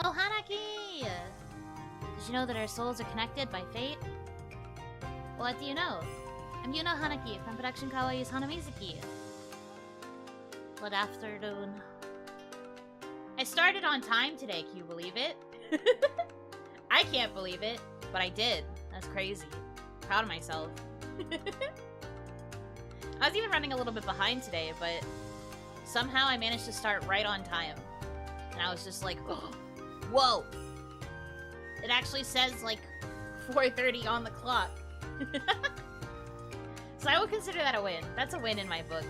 Oh, Hanaki! Did you know that our souls are connected by fate? What do you know? I'm Yuno Hanaki from Production Kawaii's Hanamizuki. Good afternoon. I started on time today, can you believe it? I can't believe it, but I did. That's crazy. Proud of myself. I was even running a little bit behind today, but somehow I managed to start right on time. And I was just like, oh, whoa! It actually says like 4:30 on the clock. So I would consider that a win. That's a win in my book.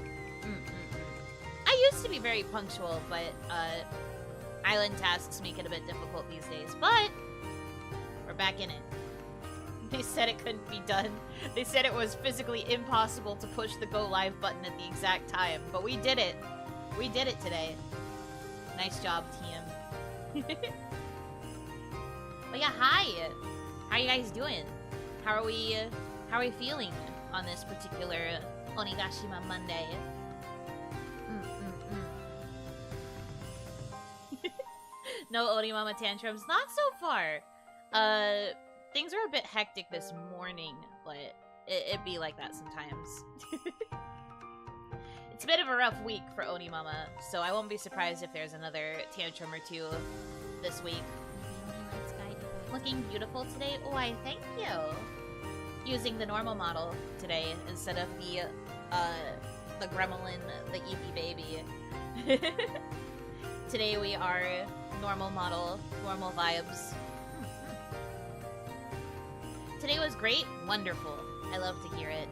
I used to be very punctual, but island tasks make it a bit difficult these days. But we're back in it. They said it couldn't be done. They said it was physically impossible to push the go live button at the exact time. But we did it. We did it today. Nice job, team. But yeah, hi. How are you guys doing? How are we feeling on this particular Onigashima Monday? No Onimama tantrums, not so far. Things were a bit hectic this morning, but it'd be like that sometimes. It's a bit of a rough week for Onimama, so I won't be surprised if there's another tantrum or two this week. Looking beautiful today? Why, thank you. Using the normal model today instead of the gremlin, the Eevee baby. Today we are normal model, normal vibes. Today was great, wonderful. I love to hear it.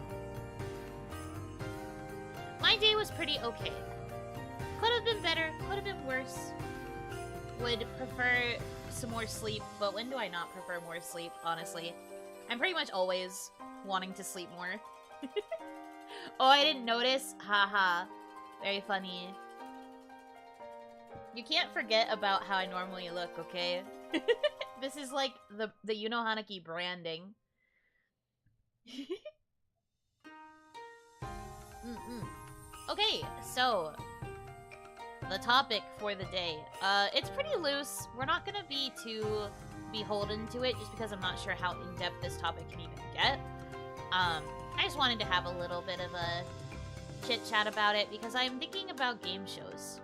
My day was pretty okay. Could have been better, could have been worse. Would prefer some more sleep, but when do I not prefer more sleep, honestly? I'm pretty much always wanting to sleep more. Oh, I didn't notice? Haha. Very funny. You can't forget about how I normally look, okay? This is like the Yuno Hanaki branding. Okay, so the topic for the day. It's pretty loose. We're not gonna be too beholden to it just because I'm not sure how in-depth this topic can even get. I just wanted to have a little bit of a chit-chat about it because I'm thinking about game shows.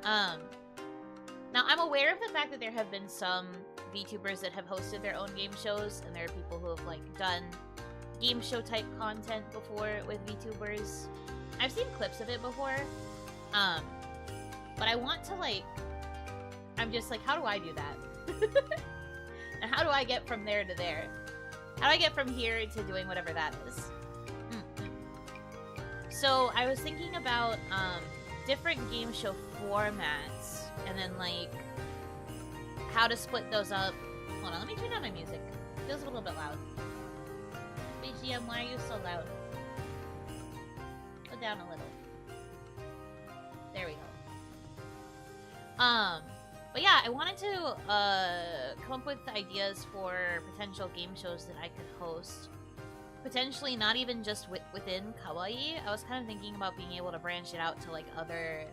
Now, I'm aware of the fact that there have been some VTubers that have hosted their own game shows, and there are people who have, like, done game show type content before with VTubers. I've seen clips of it before, but I want to, like, I'm just like, how do I do that? And how do I get from there to there? How do I get from here to doing whatever that is? So, I was thinking about, different game show formats, and then, like, how to split those up. Hold on, let me turn down my music. It feels a little bit loud. BGM, why are you so loud? Go down a little. There we go. But yeah, I wanted to, come up with ideas for potential game shows that I could host. Potentially not even just within kawaii. I was kind of thinking about being able to branch it out to, like, other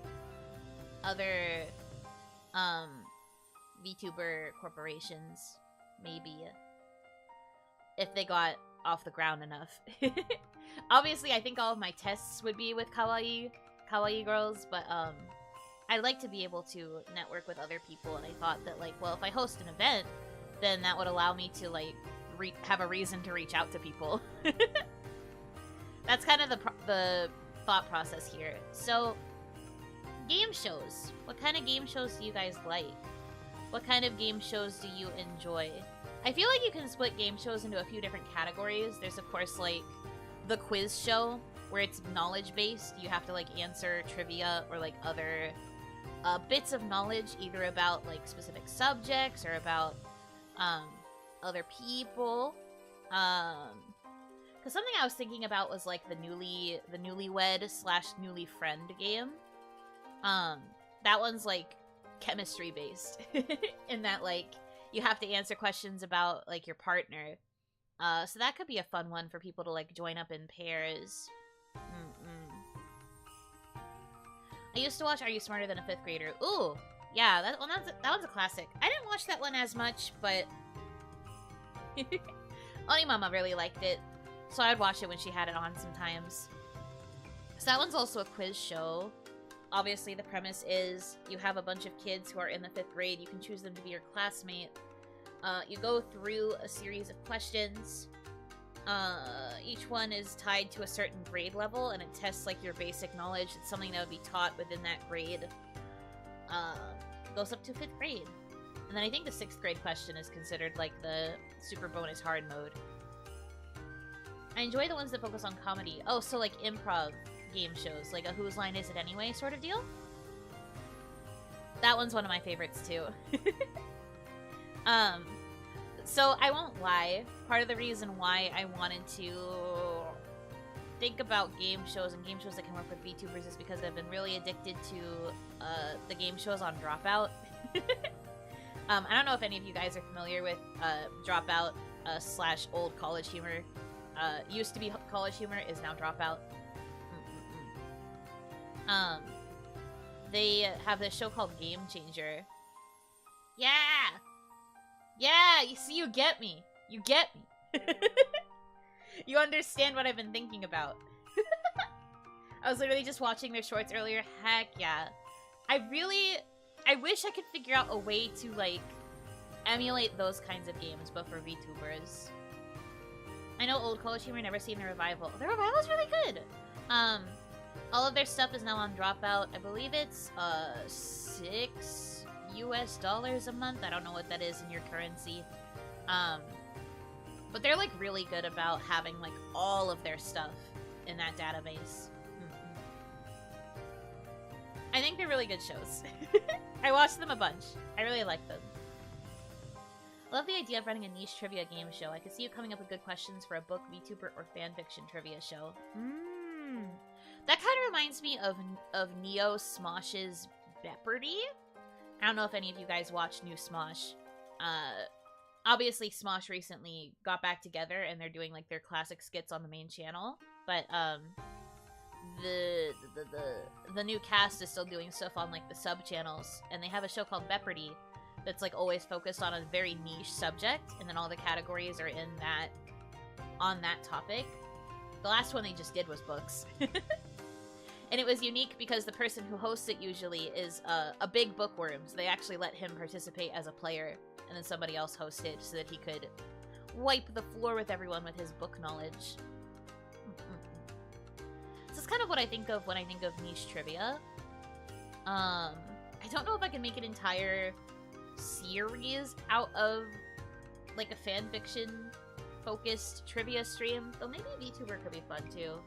VTuber corporations, maybe, if they got off the ground enough. Obviously, I think all of my tests would be with kawaii girls, but I'd like to be able to network with other people, and I thought that, like, well, if I host an event, then that would allow me to, like, have a reason to reach out to people. That's kind of the thought process here. So, game shows. What kind of game shows do you guys like? What kind of game shows do you enjoy? I feel like you can split game shows into a few different categories. There's, of course, like, the quiz show, where it's knowledge-based. You have to, like, answer trivia or, like, other bits of knowledge, either about, like, specific subjects or about other people. Because something I was thinking about was, like, the newlywed / newly friend game. That one's, like, chemistry based in that, like, you have to answer questions about, like, your partner. So that could be a fun one for people to, like, join up in pairs. I used to watch Are You Smarter Than a Fifth Grader? Ooh, Yeah, that one's a classic. I didn't watch that one as much, but OniMon really liked it, so I'd watch it when she had it on sometimes. So that one's also a quiz show. Obviously, the premise is you have a bunch of kids who are in the 5th grade. You can choose them to be your classmate. You go through a series of questions. Each one is tied to a certain grade level, and it tests like your basic knowledge. It's something that would be taught within that grade. Goes up to 5th grade. And then I think the 6th grade question is considered like the super bonus hard mode. I enjoy the ones that focus on comedy. Oh, so like improv game shows, like a Whose Line Is It Anyway sort of deal? That one's one of my favorites too. So I won't lie, part of the reason why I wanted to think about game shows and game shows that can work with VTubers is because I've been really addicted to the game shows on Dropout. I don't know if any of you guys are familiar with Dropout slash old College Humor. Used to be College Humor, is now Dropout. They have this show called Game Changer. Yeah! Yeah! You see, you get me. You get me. You understand what I've been thinking about. I was literally just watching their shorts earlier. Heck yeah. I wish I could figure out a way to, like, emulate those kinds of games, but for VTubers. I know old College Humor, never seen the revival. The revival's really good! All of their stuff is now on Dropout. I believe it's, $6 US a month. I don't know what that is in your currency. But they're, like, really good about having, like, all of their stuff in that database. I think they're really good shows. I watched them a bunch. I really like them. I love the idea of running a niche trivia game show. I could see you coming up with good questions for a book, VTuber, or fanfiction trivia show. That kind of reminds me of Neo Smosh's Jeopardy. I don't know if any of you guys watched New Smosh. Obviously, Smosh recently got back together, and they're doing, like, their classic skits on the main channel. But, the new cast is still doing stuff on, like, the sub-channels. And they have a show called Jeopardy that's, like, always focused on a very niche subject. And then all the categories are on that topic. The last one they just did was books. And it was unique because the person who hosts it usually is a big bookworm. So they actually let him participate as a player. And then somebody else hosted so that he could wipe the floor with everyone with his book knowledge. So it's kind of what I think of when I think of niche trivia. I don't know if I can make an entire series out of, like, a fanfiction-focused trivia stream. Though maybe a VTuber could be fun, too.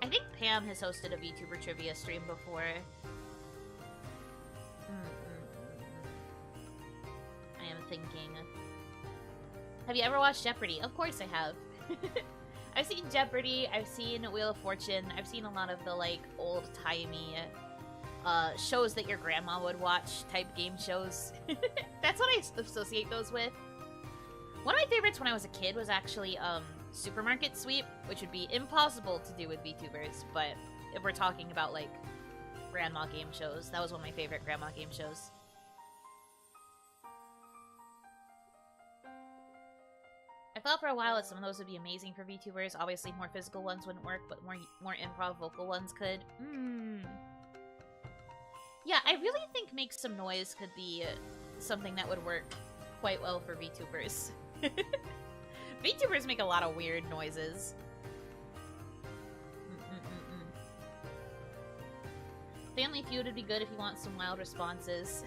I think Pam has hosted a VTuber trivia stream before. I am thinking. Have you ever watched Jeopardy? Of course I have. I've seen Jeopardy, I've seen Wheel of Fortune, I've seen a lot of the, like, old-timey shows that your grandma would watch type game shows. That's what I associate those with. One of my favorites when I was a kid was actually, Supermarket Sweep, which would be impossible to do with VTubers, but if we're talking about, like, grandma game shows, that was one of my favorite grandma game shows. I thought for a while that some of those would be amazing for VTubers. Obviously, more physical ones wouldn't work, but more improv vocal ones could. Yeah, I really think Make Some Noise could be something that would work quite well for VTubers. VTubers make a lot of weird noises. Family Feud would be good if you want some wild responses.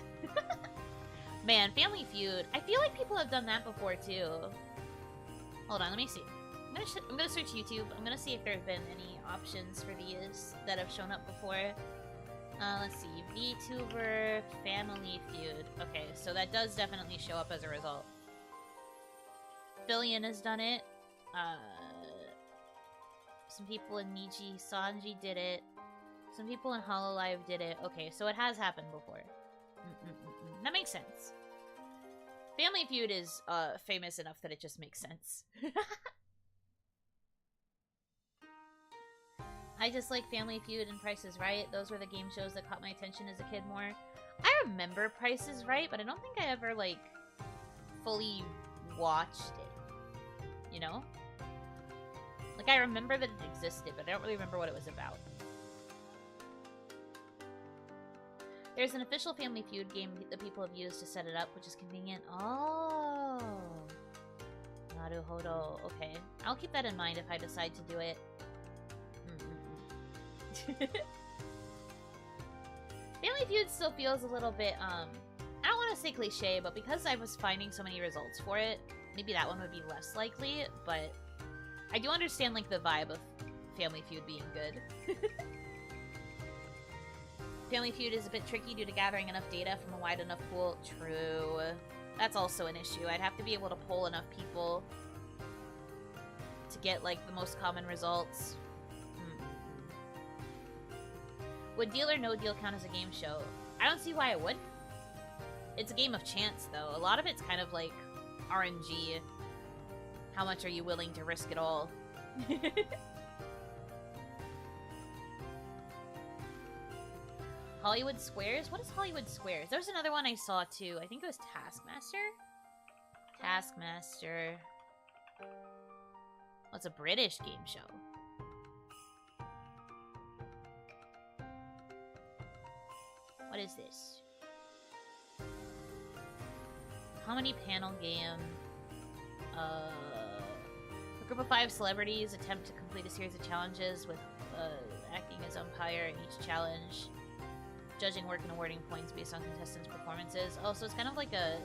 Man, Family Feud. I feel like people have done that before, too. Hold on, let me see. I'm gonna search YouTube. I'm gonna see if there have been any options for these that have shown up before. Let's see. VTuber Family Feud. Okay, so that does definitely show up as a result. Fillion has done it. Some people in Niji Sanji did it. Some people in Hololive did it. Okay, so it has happened before. That makes sense. Family Feud is famous enough that it just makes sense. I just like Family Feud and Price is Right. Those were the game shows that caught my attention as a kid more. I remember Price is Right, but I don't think I ever, like, fully watched it. You know? Like, I remember that it existed, but I don't really remember what it was about. There's an official Family Feud game that people have used to set it up, which is convenient. Oh! Naruhodo. Okay. I'll keep that in mind if I decide to do it. Family Feud still feels a little bit, I don't want to say cliche, but because I was finding so many results for it, maybe that one would be less likely, but I do understand, like, the vibe of Family Feud being good. Family Feud is a bit tricky due to gathering enough data from a wide enough pool. True. That's also an issue. I'd have to be able to poll enough people to get, like, the most common results. Would Deal or No Deal count as a game show? I don't see why it wouldn't. It's a game of chance, though. A lot of it's kind of like RNG. How much are you willing to risk it all? Hollywood Squares? What is Hollywood Squares? There's another one I saw, too. I think it was Taskmaster? Taskmaster. Well, it's a British game show. What is this? Comedy panel game. A group of 5 celebrities attempt to complete a series of challenges with acting as umpire in each challenge. Judging work and awarding points based on contestants' performances. Oh, so it's kind of like a...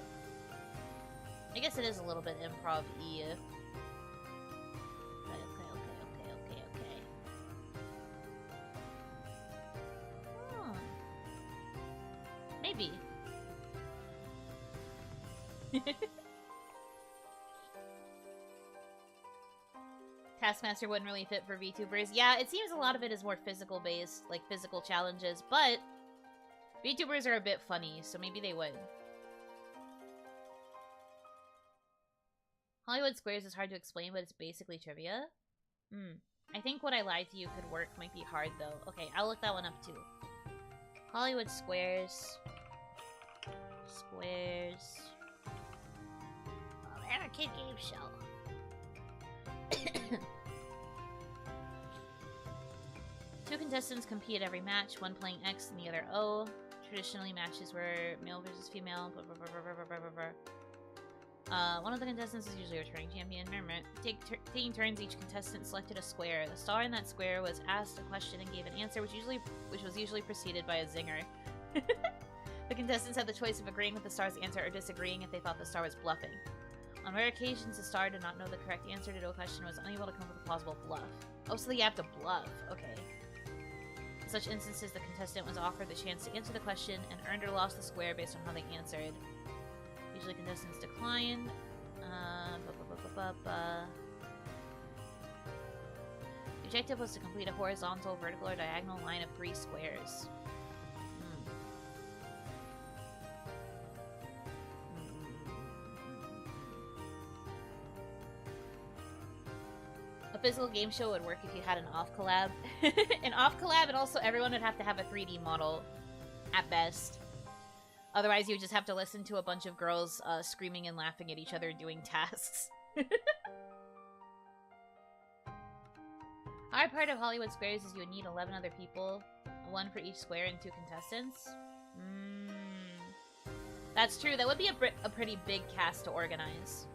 I guess it is a little bit improv-y. Okay. Oh. Maybe. Taskmaster wouldn't really fit for VTubers. Yeah, it seems a lot of it is more physical-based, like physical challenges, but VTubers are a bit funny, so maybe they would. Hollywood Squares is hard to explain, but it's basically trivia. I think What I Lied to You could work. Might be hard, though. Okay, I'll look that one up, too. Hollywood Squares. Squares. Oh, they're a kid game show. Two contestants compete at every match, one playing X and the other O. Traditionally, matches were male versus female. Blah, blah, blah, blah, blah, blah, blah. One of the contestants is usually a returning champion. Taking turns, each contestant selected a square. The star in that square was asked a question and gave an answer, which was usually preceded by a zinger. The contestants had the choice of agreeing with the star's answer or disagreeing if they thought the star was bluffing. On rare occasions, the star did not know the correct answer to a question and was unable to come up with a plausible bluff. Oh, so you have to bluff. Okay. In such instances, the contestant was offered the chance to answer the question and earned or lost the square based on how they answered. Usually contestants declined. The objective was to complete a horizontal, vertical, or diagonal line of 3 squares. A physical game show would work if you had an off collab. An off collab, and also everyone would have to have a 3D model at best. Otherwise, you would just have to listen to a bunch of girls screaming and laughing at each other doing tasks. Our part of Hollywood Squares is you would need 11 other people, 1 for each square and 2 contestants. That's true. That would be a pretty big cast to organize.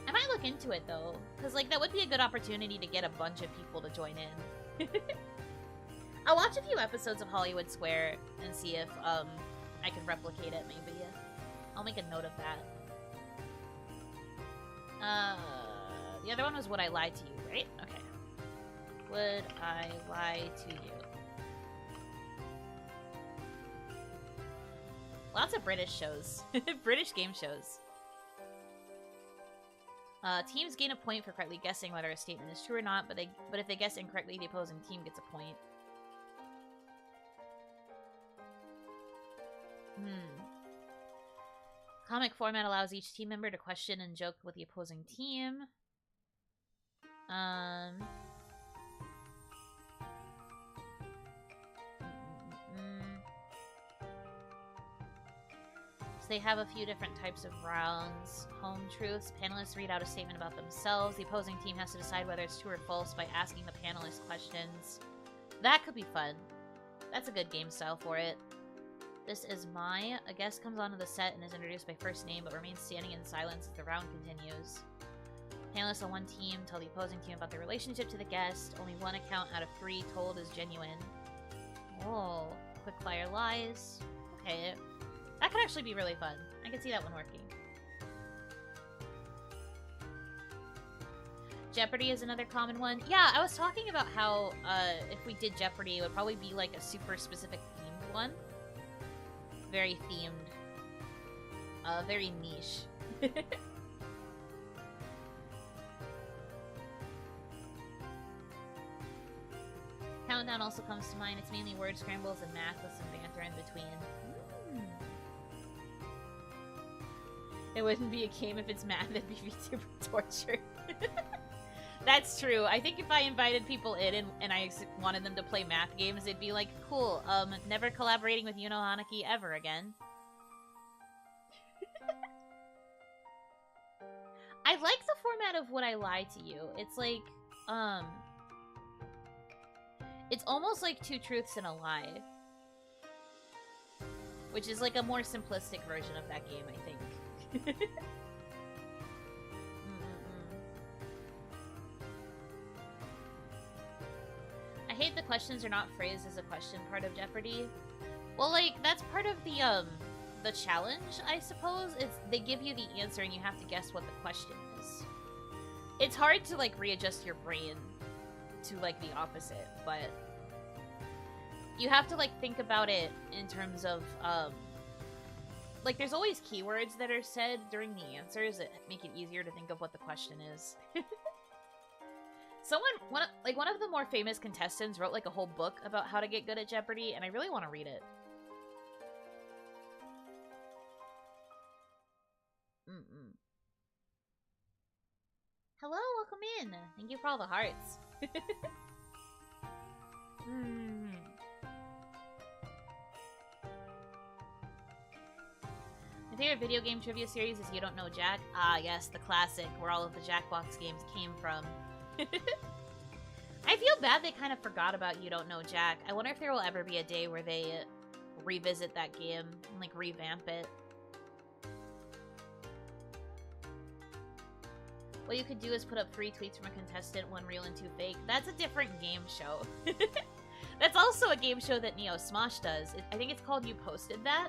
I might look into it, though, because, like, that would be a good opportunity to get a bunch of people to join in. I'll watch a few episodes of Hollywood Square and see if, I can replicate it, maybe. I'll make a note of that. The other one was Would I Lie to You, right? Okay. Would I Lie to You? Lots of British shows. British game shows. Teams gain a point for correctly guessing whether a statement is true or not, but if they guess incorrectly, the opposing team gets a point. Comic format allows each team member to question and joke with the opposing team. they have a few different types of rounds. Home truths. Panelists read out a statement about themselves. The opposing team has to decide whether it's true or false by asking the panelists questions. That could be fun. That's a good game style for it. This is Mai. A guest comes onto the set and is introduced by first name, but remains standing in silence as the round continues. Panelists on one team tell the opposing team about their relationship to the guest. Only one account out of 3 told is genuine. Oh, quickfire lies. Okay, that could actually be really fun. I could see that one working. Jeopardy is another common one. Yeah, I was talking about how if we did Jeopardy, it would probably be like a super specific themed one. Very themed. Very niche. Countdown also comes to mind. It's mainly word scrambles and math with some banter in between. It wouldn't be a game if it's math, it'd be VTuber torture. That's true. I think if I invited people in and I wanted them to play math games, they'd be like, cool, never collaborating with Yuno Hanaki ever again. I like the format of Would I Lie to You. It's like, it's almost like 2 truths and a lie. Which is like a more simplistic version of that game, I think. I hate the questions are not phrased as a question part of Jeopardy. Well, like, that's part of the challenge, I suppose. It's they give you the answer and you have to guess what the question is. It's hard to, like, readjust your brain to, like, the opposite, but you have to, like, think about it in terms of, like, there's always keywords that are said during the answers that make it easier to think of what the question is. One of the more famous contestants wrote, like, a whole book about how to get good at Jeopardy, and I really want to read it. Hello, welcome in. Thank you for all the hearts. My favorite video game trivia series is You Don't Know Jack. Ah, yes, the classic, where all of the Jackbox games came from. I feel bad they kind of forgot about You Don't Know Jack. I wonder if there will ever be a day where they revisit that game and, like, revamp it. What you could do is put up 3 tweets from a contestant, 1 real and 2 fake. That's a different game show. That's also a game show that Neo Smosh does. I think it's called You Posted That.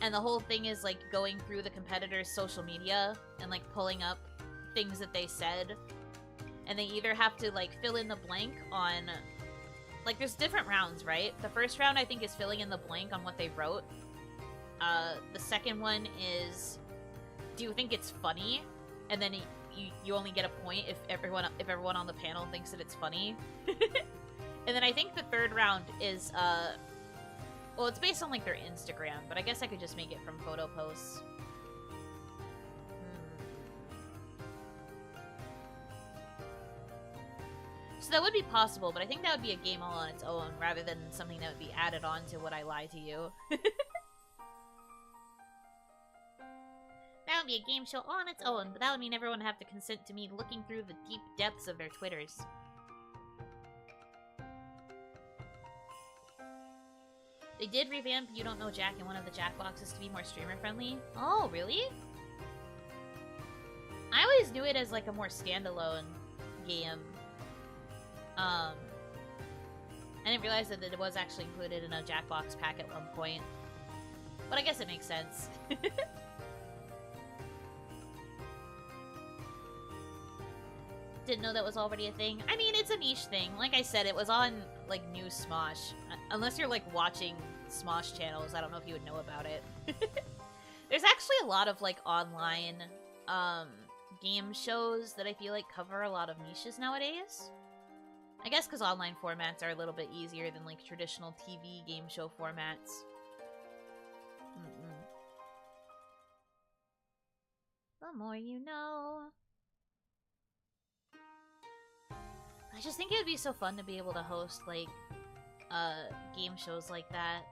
And the whole thing is, like, going through the competitors' social media and, like, pulling up things that they said. And they either have to, like, fill in the blank on... Like, there's different rounds, right? The first round, I think, is filling in the blank on what they wrote. The second one is... Do you think it's funny? And then you only get a point if everyone on the panel thinks that it's funny. And then I think the third round is, well, it's based on, like, their Instagram, but I guess I could just make it from photo posts. So that would be possible, but I think that would be a game all on its own, rather than something that would be added on to Would I Lie to You. That would be a game show on its own, but that would mean everyone would have to consent to me looking through the deep depths of their Twitters. They did revamp You Don't Know Jack in one of the Jackboxes to be more streamer-friendly. Oh, really? I always knew it as, like, a more standalone game. I didn't realize that it was actually included in a Jackbox pack at one point. But I guess it makes sense. Didn't know that was already a thing. I mean, it's a niche thing. Like I said, it was on, like, New Smosh. Unless you're, like, watching Smosh channels, I don't know if you would know about it. There's actually a lot of, like, online game shows that I feel like cover a lot of niches nowadays. I guess because online formats are a little bit easier than, like, traditional TV game show formats. The more you know. I just think it would be so fun to be able to host, like, game shows like that.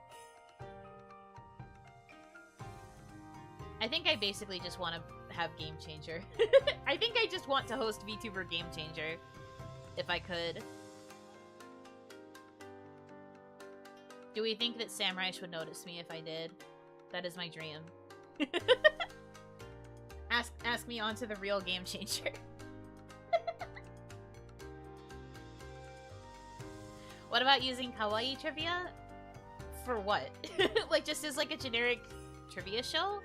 I think I basically just want to have Game Changer. I think I just want to host VTuber Game Changer. If I could. Do we think that Samurai would notice me if I did? That is my dream. Ask me onto the real Game Changer. What about using kawaii trivia? For what? Like, just as like a generic trivia show?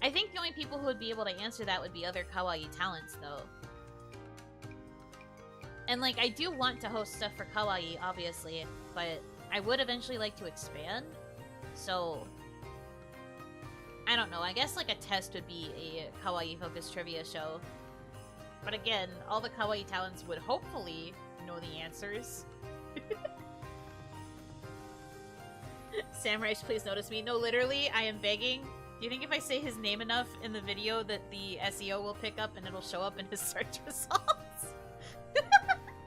I think the only people who would be able to answer that would be other kawaii talents, though. And, like, I do want to host stuff for kawaii, obviously, but I would eventually like to expand. So, I don't know. I guess, like, a test would be a kawaii-focused trivia show. But again, all the kawaii talents would hopefully know the answers. Samurai, please notice me. No, literally, I am begging. Do you think if I say his name enough in the video that the SEO will pick up and it'll show up in his search results?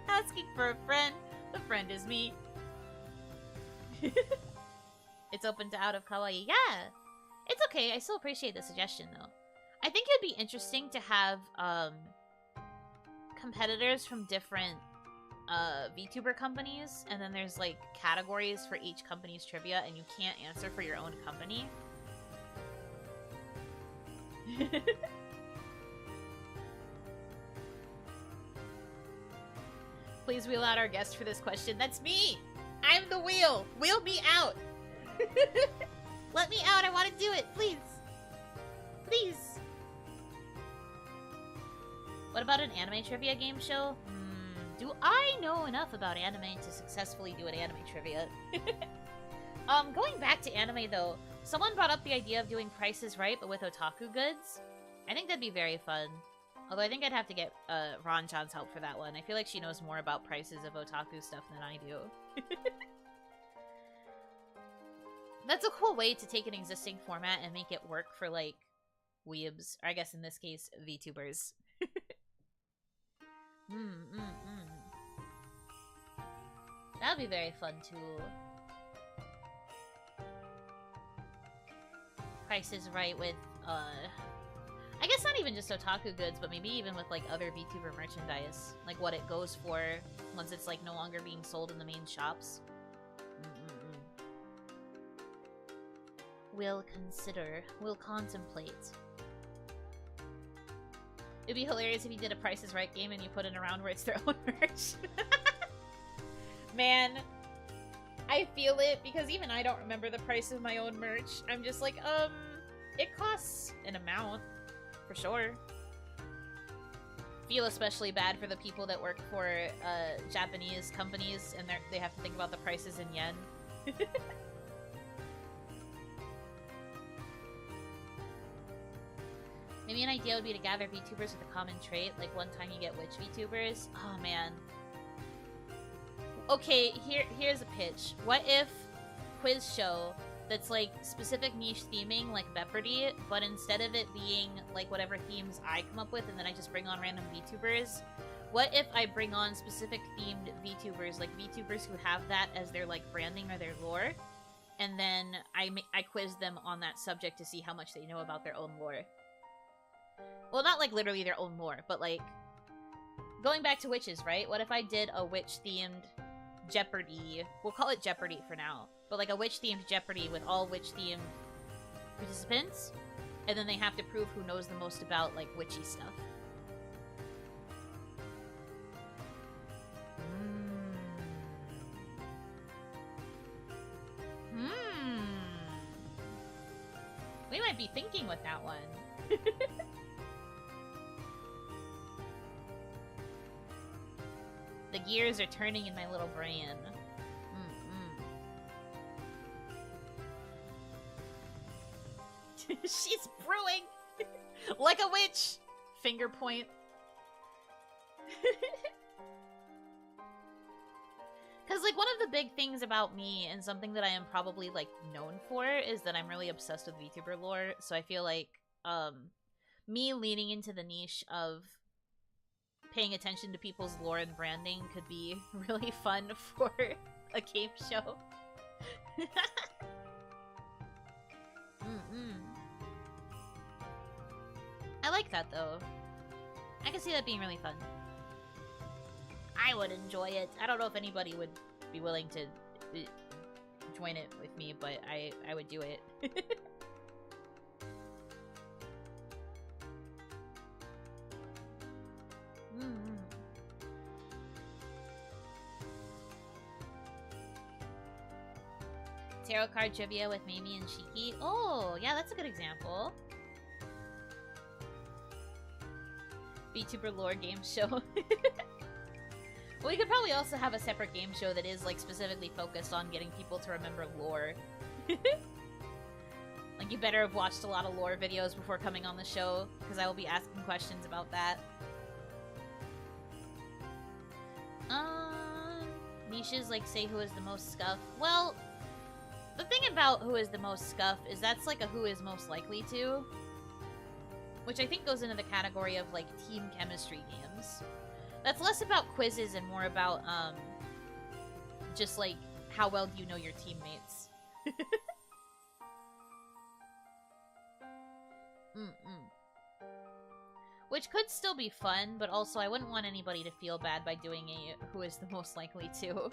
Asking for a friend. The friend is me. It's open to out of kawaii. Yeah! It's okay. I still appreciate the suggestion, though. I think it'd be interesting to have, competitors from different VTuber companies, and then there's like categories for each company's trivia, and you can't answer for your own company. Please wheel out our guest for this question. That's me! I'm the wheel! Wheel me out! Let me out, I want to do it, please! Please! What about an anime trivia game show? Do I know enough about anime to successfully do an anime trivia? Going back to anime though, someone brought up the idea of doing Price is Right, but with otaku goods. I think that'd be very fun. Although I think I'd have to get Ron-chan's help for that one. I feel like she knows more about prices of otaku stuff than I do. That's a cool way to take an existing format and make it work for, like, weebs. Or I guess in this case, VTubers. That would be very fun, too. Price is Right with, I guess not even just otaku goods, but maybe even with, like, other VTuber merchandise. Like, what it goes for once it's, like, no longer being sold in the main shops. We'll consider. We'll contemplate. It'd be hilarious if you did a Price is Right game and you put it around where it's their own merch. Man, I feel it, because even I don't remember the price of my own merch. I'm just like, it costs an amount, for sure. Feel especially bad for the people that work for Japanese companies and they have to think about the prices in yen. Maybe an idea would be to gather VTubers with a common trait, like one time you get witch VTubers. Oh man. Okay, here's a pitch. What if quiz show that's like specific niche theming, like Jeopardy, but instead of it being like whatever themes I come up with and then I just bring on random VTubers, what if I bring on specific themed VTubers, like VTubers who have that as their like branding or their lore, and then I quiz them on that subject to see how much they know about their own lore. Well, not like literally their own lore, but like going back to witches, right? What if I did a witch-themed Jeopardy? We'll call it Jeopardy for now. But like a witch-themed Jeopardy with all witch-themed participants, and then they have to prove who knows the most about like witchy stuff. We might be thinking with that one. The gears are turning in my little brain. She's brewing! Like a witch! Finger point. Because, like, one of the big things about me, and something that I am probably, like, known for, is that I'm really obsessed with VTuber lore. So I feel like, me leaning into the niche of paying attention to people's lore and branding could be really fun for a game show. that, though. I can see that being really fun. I would enjoy it. I don't know if anybody would be willing to join it with me, but I would do it. Tarot card trivia with Mamie and Shiki. Oh, yeah, that's a good example. VTuber lore game show. Well, we could probably also have a separate game show that is, like, specifically focused on getting people to remember lore. Like, you better have watched a lot of lore videos before coming on the show, because I will be asking questions about that. Niches, like, say who is the most scuff. Well, the thing about who is the most scuff is that's, like, a who is most likely to. Which I think goes into the category of, like, team chemistry games. That's less about quizzes and more about, just, like, how well do you know your teammates. Which could still be fun, but also I wouldn't want anybody to feel bad by doing a who is the most likely to,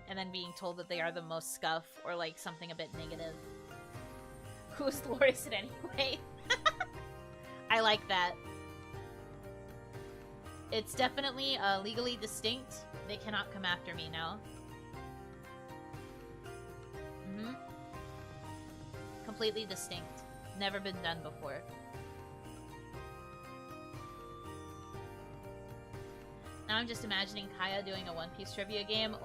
and then being told that they are the most scuff, or, like, something a bit negative. Whose lore is it anyway? I like that. It's definitely legally distinct. They cannot come after me now. Completely distinct. Never been done before. Now I'm just imagining Kaya doing a One Piece trivia game.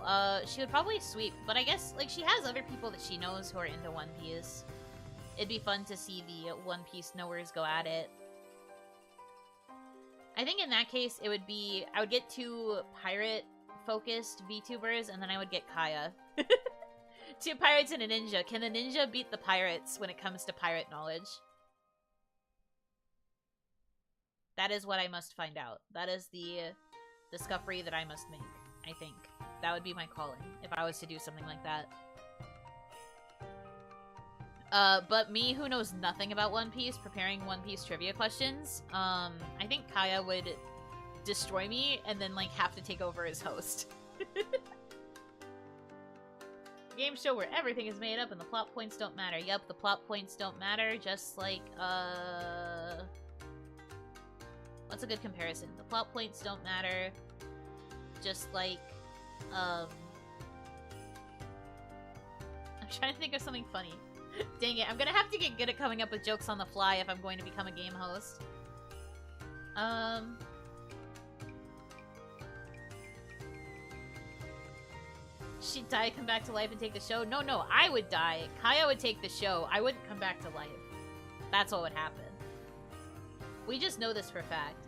She would probably sweep, but I guess, like, she has other people that she knows who are into One Piece. It'd be fun to see the One Piece knowers go at it. I think in that case, it would be... I would get 2 pirate-focused VTubers, and then I would get Kaya. 2 pirates and a ninja. Can the ninja beat the pirates when it comes to pirate knowledge? That is what I must find out. That is the discovery that I must make, I think. That would be my calling, if I was to do something like that. But me, who knows nothing about One Piece, preparing One Piece trivia questions, I think Kaya would destroy me and then, like, have to take over as host. Game show where everything is made up and the plot points don't matter. Yep, the plot points don't matter, just like, what's a good comparison? The plot points don't matter, just like, I'm trying to think of something funny. Dang it, I'm gonna have to get good at coming up with jokes on the fly if I'm going to become a game host. She'd die, come back to life, and take the show? No, I would die. Kaya would take the show. I wouldn't come back to life. That's what would happen. We just know this for a fact.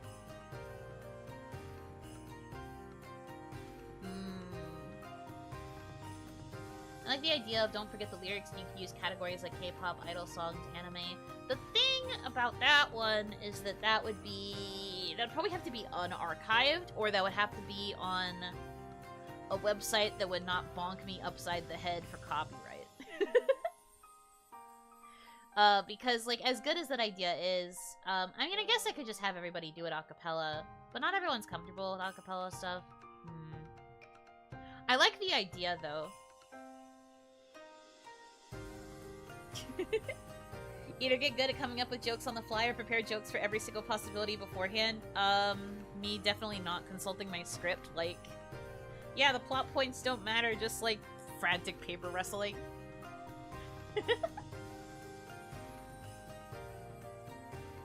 I like the idea of don't forget the lyrics and you can use categories like K-pop, idol songs, anime. The thing about that one is that that would be... That would probably have to be unarchived, or that would have to be on a website that would not bonk me upside the head for copyright. Because, like, as good as that idea is, I mean, I guess I could just have everybody do it a cappella, but not everyone's comfortable with a cappella stuff. I like the idea, though. Either get good at coming up with jokes on the fly or prepare jokes for every single possibility beforehand. Me definitely not consulting my script, like... Yeah, the plot points don't matter, just, like, frantic paper wrestling.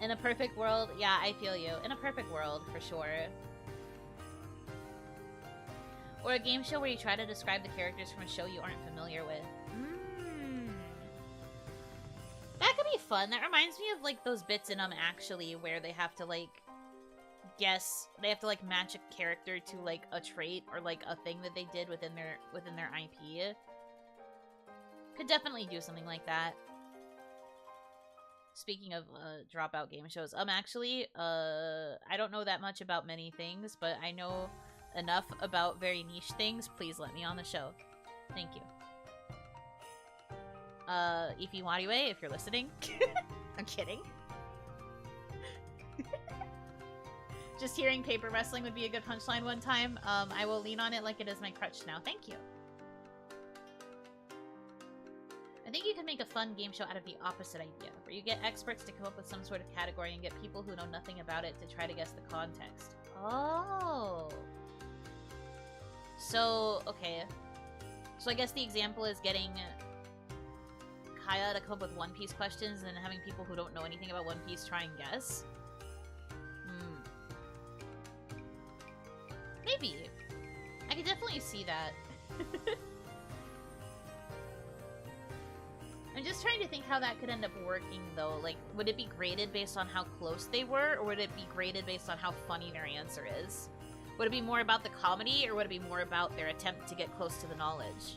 In a perfect world, yeah, I feel you. In a perfect world, for sure. Or a game show where you try to describe the characters from a show you aren't familiar with. That could be fun. That reminds me of, like, those bits in Actually, where they have to, like, guess, they have to, like, match a character to, like, a trait or, like, a thing that they did within their IP. Could definitely do something like that. Speaking of dropout game shows, Actually, I don't know that much about many things, but I know enough about very niche things. Please let me on the show. Thank you. Ify Wariwe, if you're listening. I'm kidding. Just hearing paper wrestling would be a good punchline one time. I will lean on it like it is my crutch now. Thank you. I think you can make a fun game show out of the opposite idea, where you get experts to come up with some sort of category and get people who know nothing about it to try to guess the context. Oh. So, okay. So I guess the example is getting Kaya to come up with One Piece questions and then having people who don't know anything about One Piece try and guess. Maybe. I could definitely see that. I'm just trying to think how that could end up working, though. Like, would it be graded based on how close they were, or would it be graded based on how funny their answer is? Would it be more about the comedy, or would it be more about their attempt to get close to the knowledge?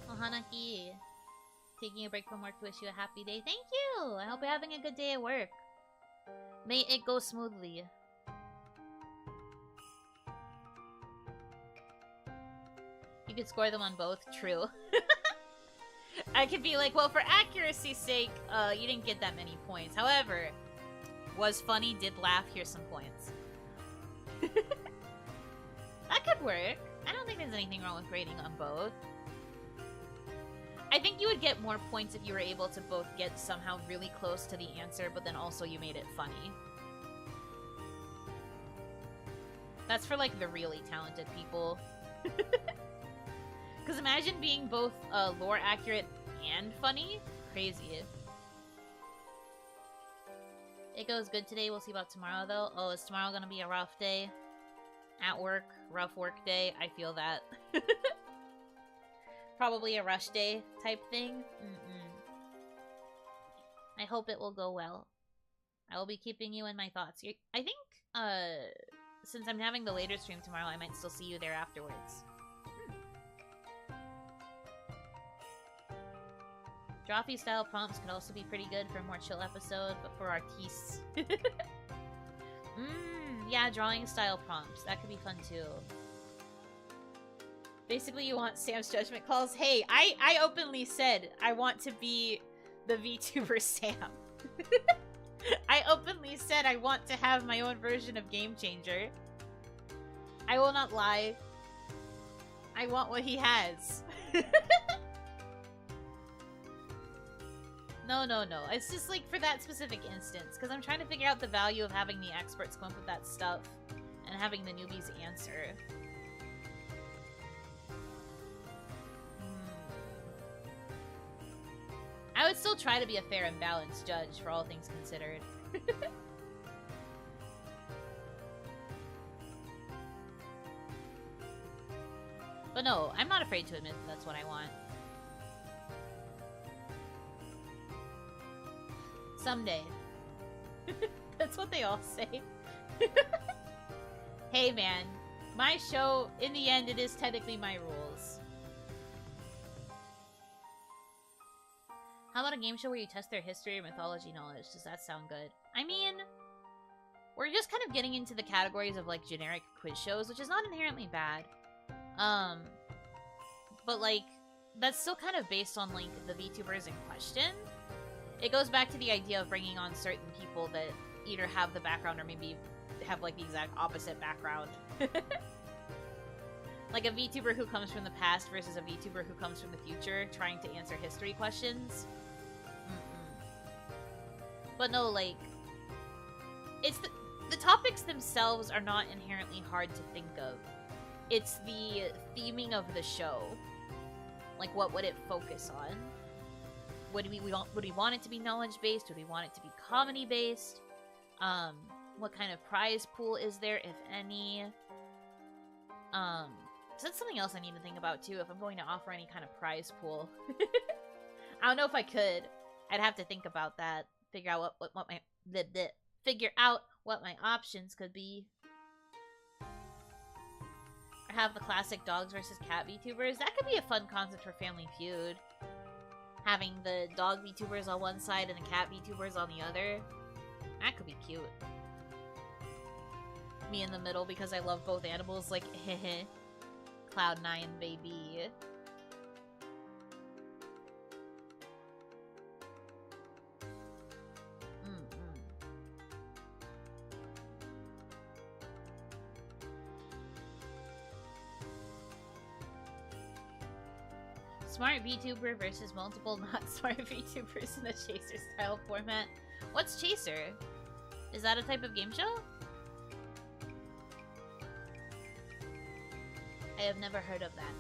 Oh, Hanaki. Taking a break from work to wish you a happy day. Thank you! I hope you're having a good day at work. May it go smoothly. You could score them on both. True. I could be like, well, for accuracy's sake, you didn't get that many points. However, was funny, did laugh, here's some points. That could work. I don't think there's anything wrong with grading on both. I think you would get more points if you were able to both get somehow really close to the answer, but then also you made it funny. That's for, like, the really talented people. Because imagine being both lore accurate and funny. Crazy. It goes good today. We'll see about tomorrow, though. Oh, is tomorrow gonna be a rough day? At work. Rough work day. I feel that. Probably a rush day type thing. I hope it will go well. I will be keeping you in my thoughts. I think, since I'm having the later stream tomorrow, I might still see you there afterwards. Drawfee style prompts could also be pretty good for a more chill episode, but for artistes. Yeah, drawing style prompts. That could be fun too. Basically, you want Sam's judgment calls. Hey, I openly said I want to be the VTuber Sam. I openly said I want to have my own version of Game Changer. I will not lie. I want what he has. No. It's just like for that specific instance, because I'm trying to figure out the value of having the experts come up with that stuff and having the newbies answer. I would still try to be a fair and balanced judge for all things considered. But no, I'm not afraid to admit that that's what I want. Someday. That's what they all say. Hey man, my show, in the end, it is technically my rules. How about a game show where you test their history or mythology knowledge? Does that sound good? I mean, we're just kind of getting into the categories of, like, generic quiz shows, which is not inherently bad. But, like, that's still kind of based on, like, the VTubers in question. It goes back to the idea of bringing on certain people that either have the background or maybe have, like, the exact opposite background. Like a VTuber who comes from the past versus a VTuber who comes from the future trying to answer history questions. But no, like, it's the topics themselves are not inherently hard to think of. It's the theming of the show. Like, what would it focus on? Would we want it to be knowledge-based? Would we want it to be comedy-based? What kind of prize pool is there, if any? So that's something else I need to think about, too, if I'm going to offer any kind of prize pool. I don't know if I could. I'd have to think about that. Figure out figure out what my options could be. Or have the classic dogs versus cat VTubers. That could be a fun concept for Family Feud. Having the dog VTubers on one side and the cat VTubers on the other. That could be cute. me in the middle because I love both animals, like, heh. Cloud9, baby. Smart VTuber versus multiple not smart VTubers in a Chaser style format. What's Chaser? Is that a type of game show? I have never heard of that.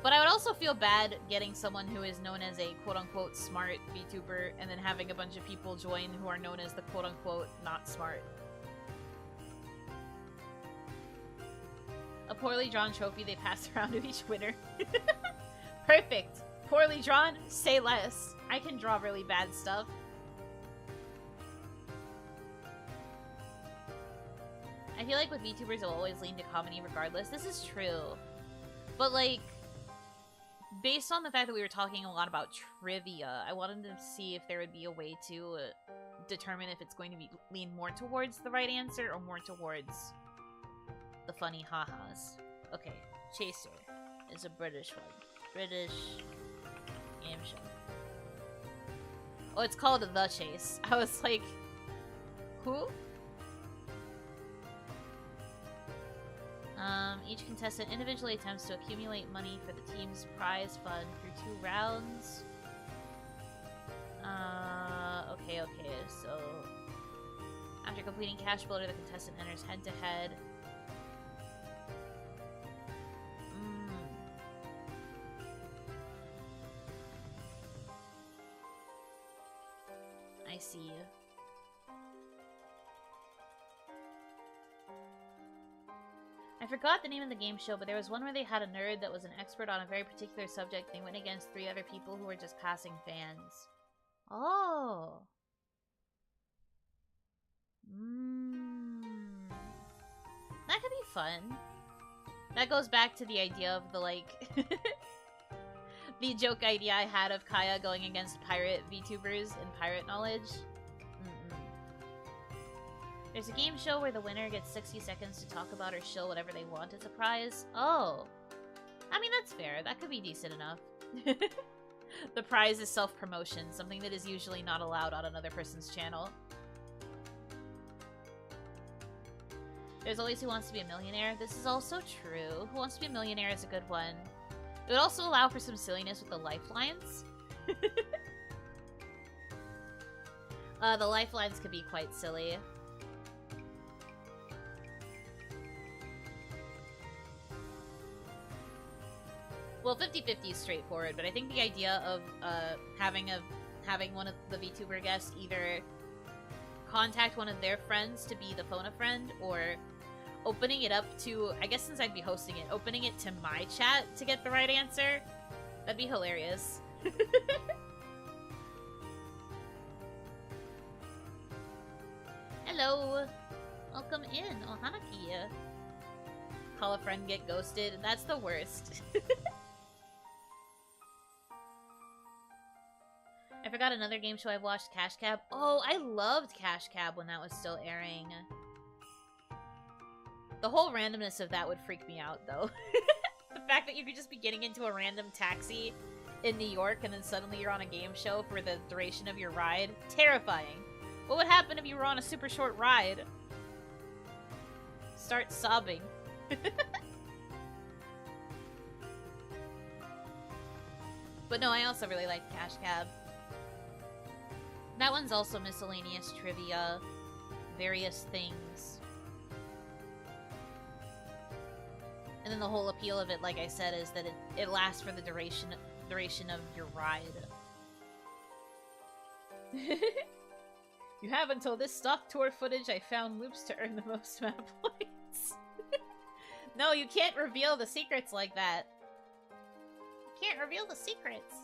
But I would also feel bad getting someone who is known as a quote-unquote smart VTuber and then having a bunch of people join who are known as the quote-unquote not smart. A poorly drawn trophy they pass around to each winner. Perfect. Poorly drawn? Say less. I can draw really bad stuff. I feel like with VTubers, they'll always lean to comedy regardless. This is true. But, like, based on the fact that we were talking a lot about trivia, I wanted to see if there would be a way to determine if it's going to be lean more towards the right answer or more towards the funny ha-has. Okay, Chaser is a British one. British game show. Oh, it's called The Chase. I was like, who? Each contestant individually attempts to accumulate money for the team's prize fund through 2 rounds. Okay, so after completing Cash Builder, the contestant enters head-to-head. I see. I forgot the name of the game show, but there was one where they had a nerd that was an expert on a very particular subject. They went against 3 other people who were just passing fans. Oh. That could be fun. That goes back to the idea of the, like, the joke idea I had of Kaya going against pirate VTubers in pirate knowledge. There's a game show where the winner gets 60 seconds to talk about or shill whatever they want as a prize. Oh. I mean, that's fair. That could be decent enough. The prize is self-promotion, something that is usually not allowed on another person's channel. There's always Who Wants to Be a Millionaire. This is also true. Who Wants to Be a Millionaire is a good one. It would also allow for some silliness with the lifelines. The lifelines could be quite silly. Well, 50-50 is straightforward, but I think the idea of having one of the VTuber guests either contact one of their friends to be the phone-a-friend, or opening it up to, I guess since I'd be hosting it, opening it to my chat to get the right answer, that'd be hilarious. Hello! Welcome in, oh Hanaki. Call a friend, get ghosted, that's the worst. I forgot another game show I've watched, Cash Cab. Oh, I loved Cash Cab when that was still airing. The whole randomness of that would freak me out, though. The fact that you could just be getting into a random taxi in New York and then suddenly you're on a game show for the duration of your ride. Terrifying. What would happen if you were on a super short ride? Start sobbing. But no, I also really like Cash Cab. That one's also miscellaneous trivia, various things. And then the whole appeal of it, like I said, is that it lasts for the duration of your ride. You have until this stock tour footage I found loops to earn the most amount of points. No, you can't reveal the secrets like that. You can't reveal the secrets.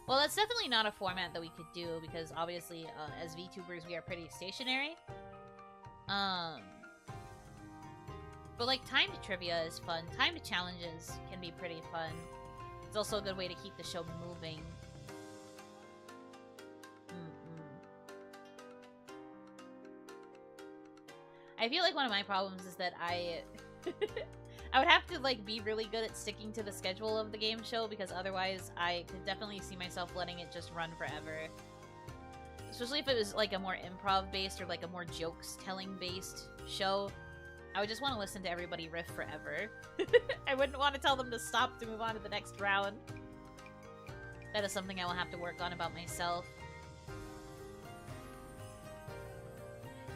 Well, that's definitely not a format that we could do because obviously, as VTubers, we are pretty stationary. But like timed trivia is fun. Timed challenges can be pretty fun. It's also a good way to keep the show moving. I feel like one of my problems is that I would have to like be really good at sticking to the schedule of the game show, because otherwise I could definitely see myself letting it just run forever. Especially if it was like a more improv based or like a more jokes telling based show. I would just want to listen to everybody riff forever. I wouldn't want to tell them to stop to move on to the next round. That is something I will have to work on about myself.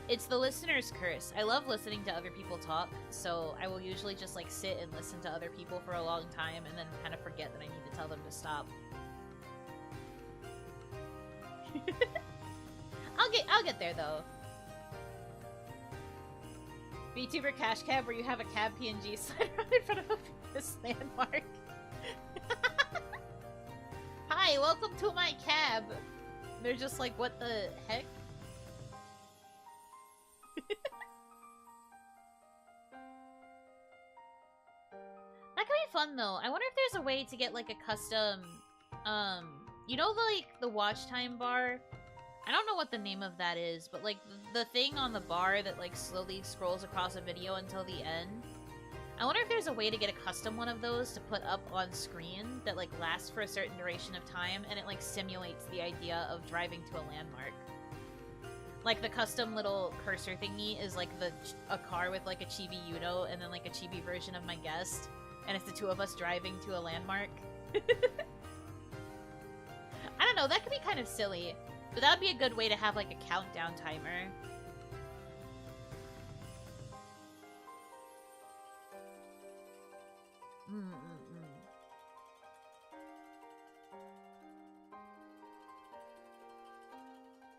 It's the listener's curse. I love listening to other people talk, so I will usually just like sit and listen to other people for a long time and then kind of forget that I need to tell them to stop. I'll get there though. VTuber Cash Cab, where you have a cab PNG slide right in front of a famous landmark. Hi, welcome to my cab. They're just like, what the heck? That could be fun though. I wonder if there's a way to get like a custom, you know, like the watch time bar? I don't know what the name of that is, but like the thing on the bar that like slowly scrolls across a video until the end. I wonder if there's a way to get a custom one of those to put up on screen that like lasts for a certain duration of time, and it like simulates the idea of driving to a landmark. Like the custom little cursor thingy is like a car with like a chibi Yuno and then like a chibi version of my guest, and it's the two of us driving to a landmark. I don't know, that could be kind of silly. But that would be a good way to have, like, a countdown timer.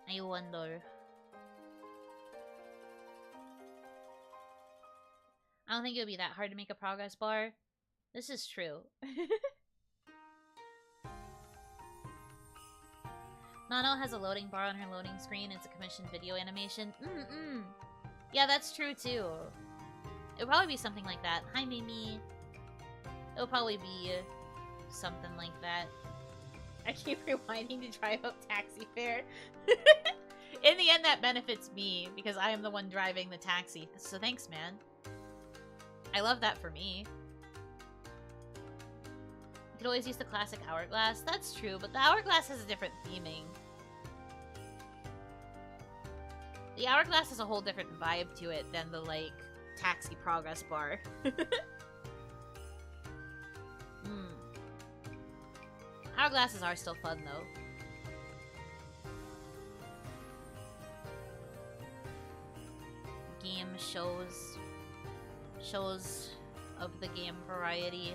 I wonder. I don't think it would be that hard to make a progress bar. This is true. Nano has a loading bar on her loading screen. It's a commissioned video animation. Yeah, that's true too. It'll probably be something like that. Hi, Mimi. It'll probably be something like that. I keep rewinding to drive up taxi fare. In the end, that benefits me because I am the one driving the taxi. So thanks, man. I love that for me. You could always use the classic hourglass. That's true, but the hourglass has a different theming. The hourglass has a whole different vibe to it than the, like, taxi progress bar. Hourglasses are still fun, though. Game shows. Shows of the game variety.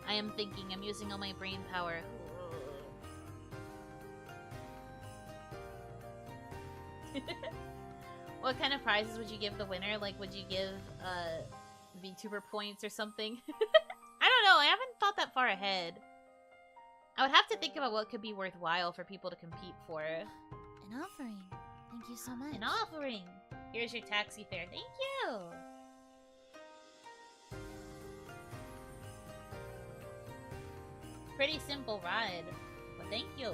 I am thinking, I'm using all my brain power. What kind of prizes would you give the winner? Like, would you give VTuber points or something? I don't know, I haven't thought that far ahead. I would have to think about what could be worthwhile for people to compete for. An offering. Thank you so much. An offering! Here's your taxi fare. Thank you! Pretty simple ride, but thank you.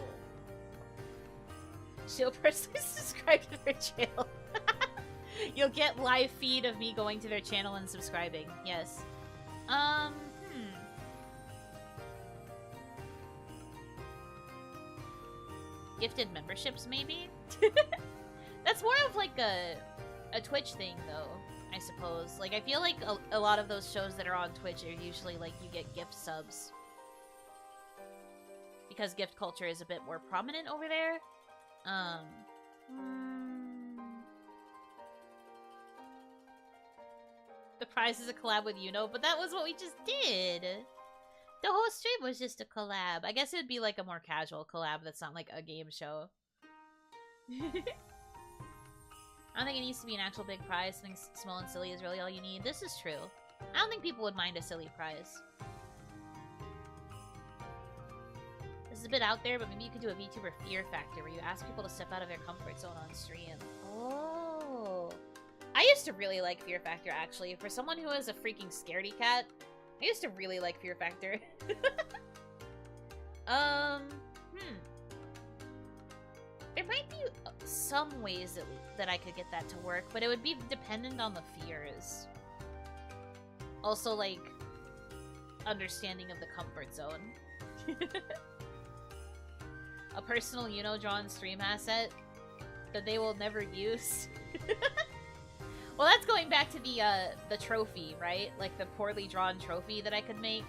She'll personally subscribe to their channel. You'll get live feed of me going to their channel and subscribing. Yes. Gifted memberships, maybe? That's more of like a Twitch thing, though, I suppose. Like, I feel like a lot of those shows that are on Twitch are usually like you get gift subs. Because gift culture is a bit more prominent over there. The prize is a collab with Yuno, but that was what we just did. The whole stream was just a collab. I guess it would be like a more casual collab that's not like a game show. I don't think it needs to be an actual big prize. Something small and silly is really all you need. This is true. I don't think people would mind a silly prize. This has bit out there, but maybe you could do a VTuber fear factor where you ask people to step out of their comfort zone on stream. Oh. I used to really like Fear Factor, actually. For someone who is a freaking scaredy cat, I used to really like Fear Factor. There might be some ways that I could get that to work, but it would be dependent on the fears. Also, like, understanding of the comfort zone. A personal Yuno-drawn stream asset that they will never use. Well, that's going back to the trophy, right? Like, the poorly drawn trophy that I could make.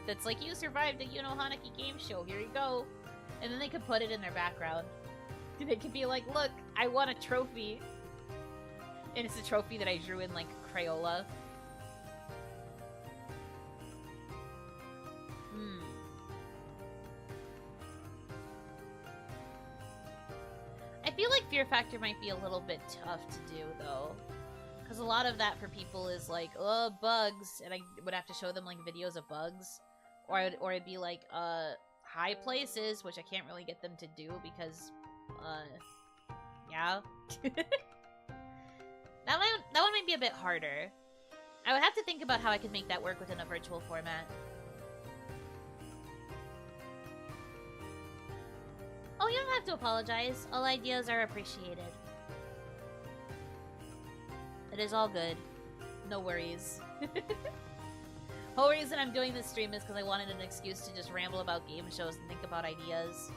That's like, you survived a Yuno Hanaki game show, here you go. And then they could put it in their background. They could be like, look, I won a trophy. And it's a trophy that I drew in, like, Crayola. I feel like Fear Factor might be a little bit tough to do, though. Because a lot of that for people is like, oh, bugs. And I would have to show them, like, videos of bugs. Or it'd be like, high places, which I can't really get them to do because, yeah. That one might be a bit harder. I would have to think about how I could make that work within a virtual format. Oh, you don't have to apologize. All ideas are appreciated. It is all good. No worries. Whole reason I'm doing this stream is because I wanted an excuse to just ramble about game shows and think about ideas.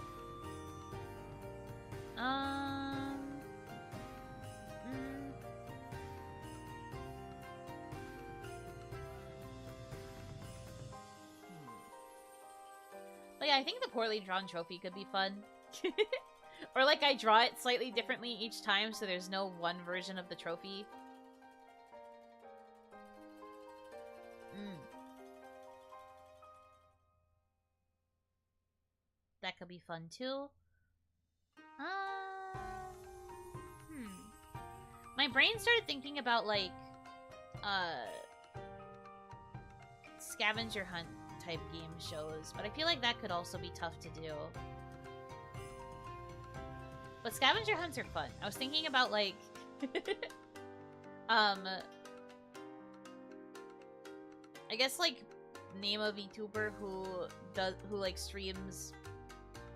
But yeah, I think the poorly drawn trophy could be fun. Or like I draw it slightly differently each time so there's no one version of the trophy. That could be fun too. My brain started thinking about like scavenger hunt type game shows, but I feel like that could also be tough to do. But scavenger hunts are fun. I was thinking about like I guess like name a VTuber who like streams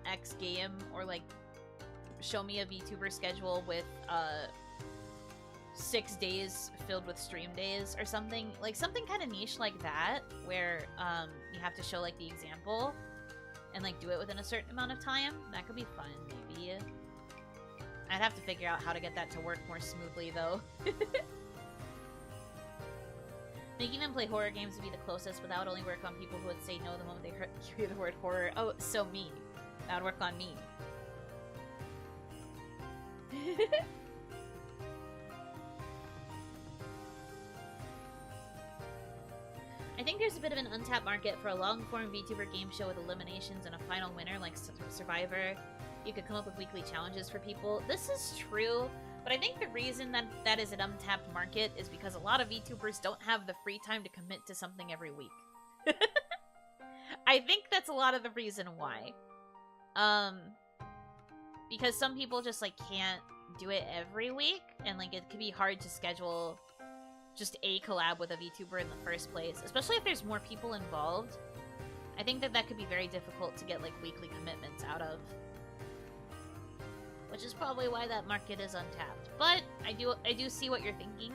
X game, or like show me a VTuber schedule with 6 days filled with stream days or something. Like something kind of niche like that where you have to show like the example and like do it within a certain amount of time. That could be fun, maybe. I'd have to figure out how to get that to work more smoothly though. Making them play horror games would be the closest, but that would only work on people who would say no the moment they hear the word horror. Oh, so me. That would work on me. I think there's a bit of an untapped market for a long-form VTuber game show with eliminations and a final winner like Survivor. You could come up with weekly challenges for people. This is true, but I think the reason that is an untapped market is because a lot of VTubers don't have the free time to commit to something every week. I think that's a lot of the reason why. Because some people just like can't do it every week, and like it can be hard to schedule just a collab with a VTuber in the first place, especially if there's more people involved. I think that could be very difficult to get like weekly commitments out of. Which is probably why that market is untapped. But I do see what you're thinking.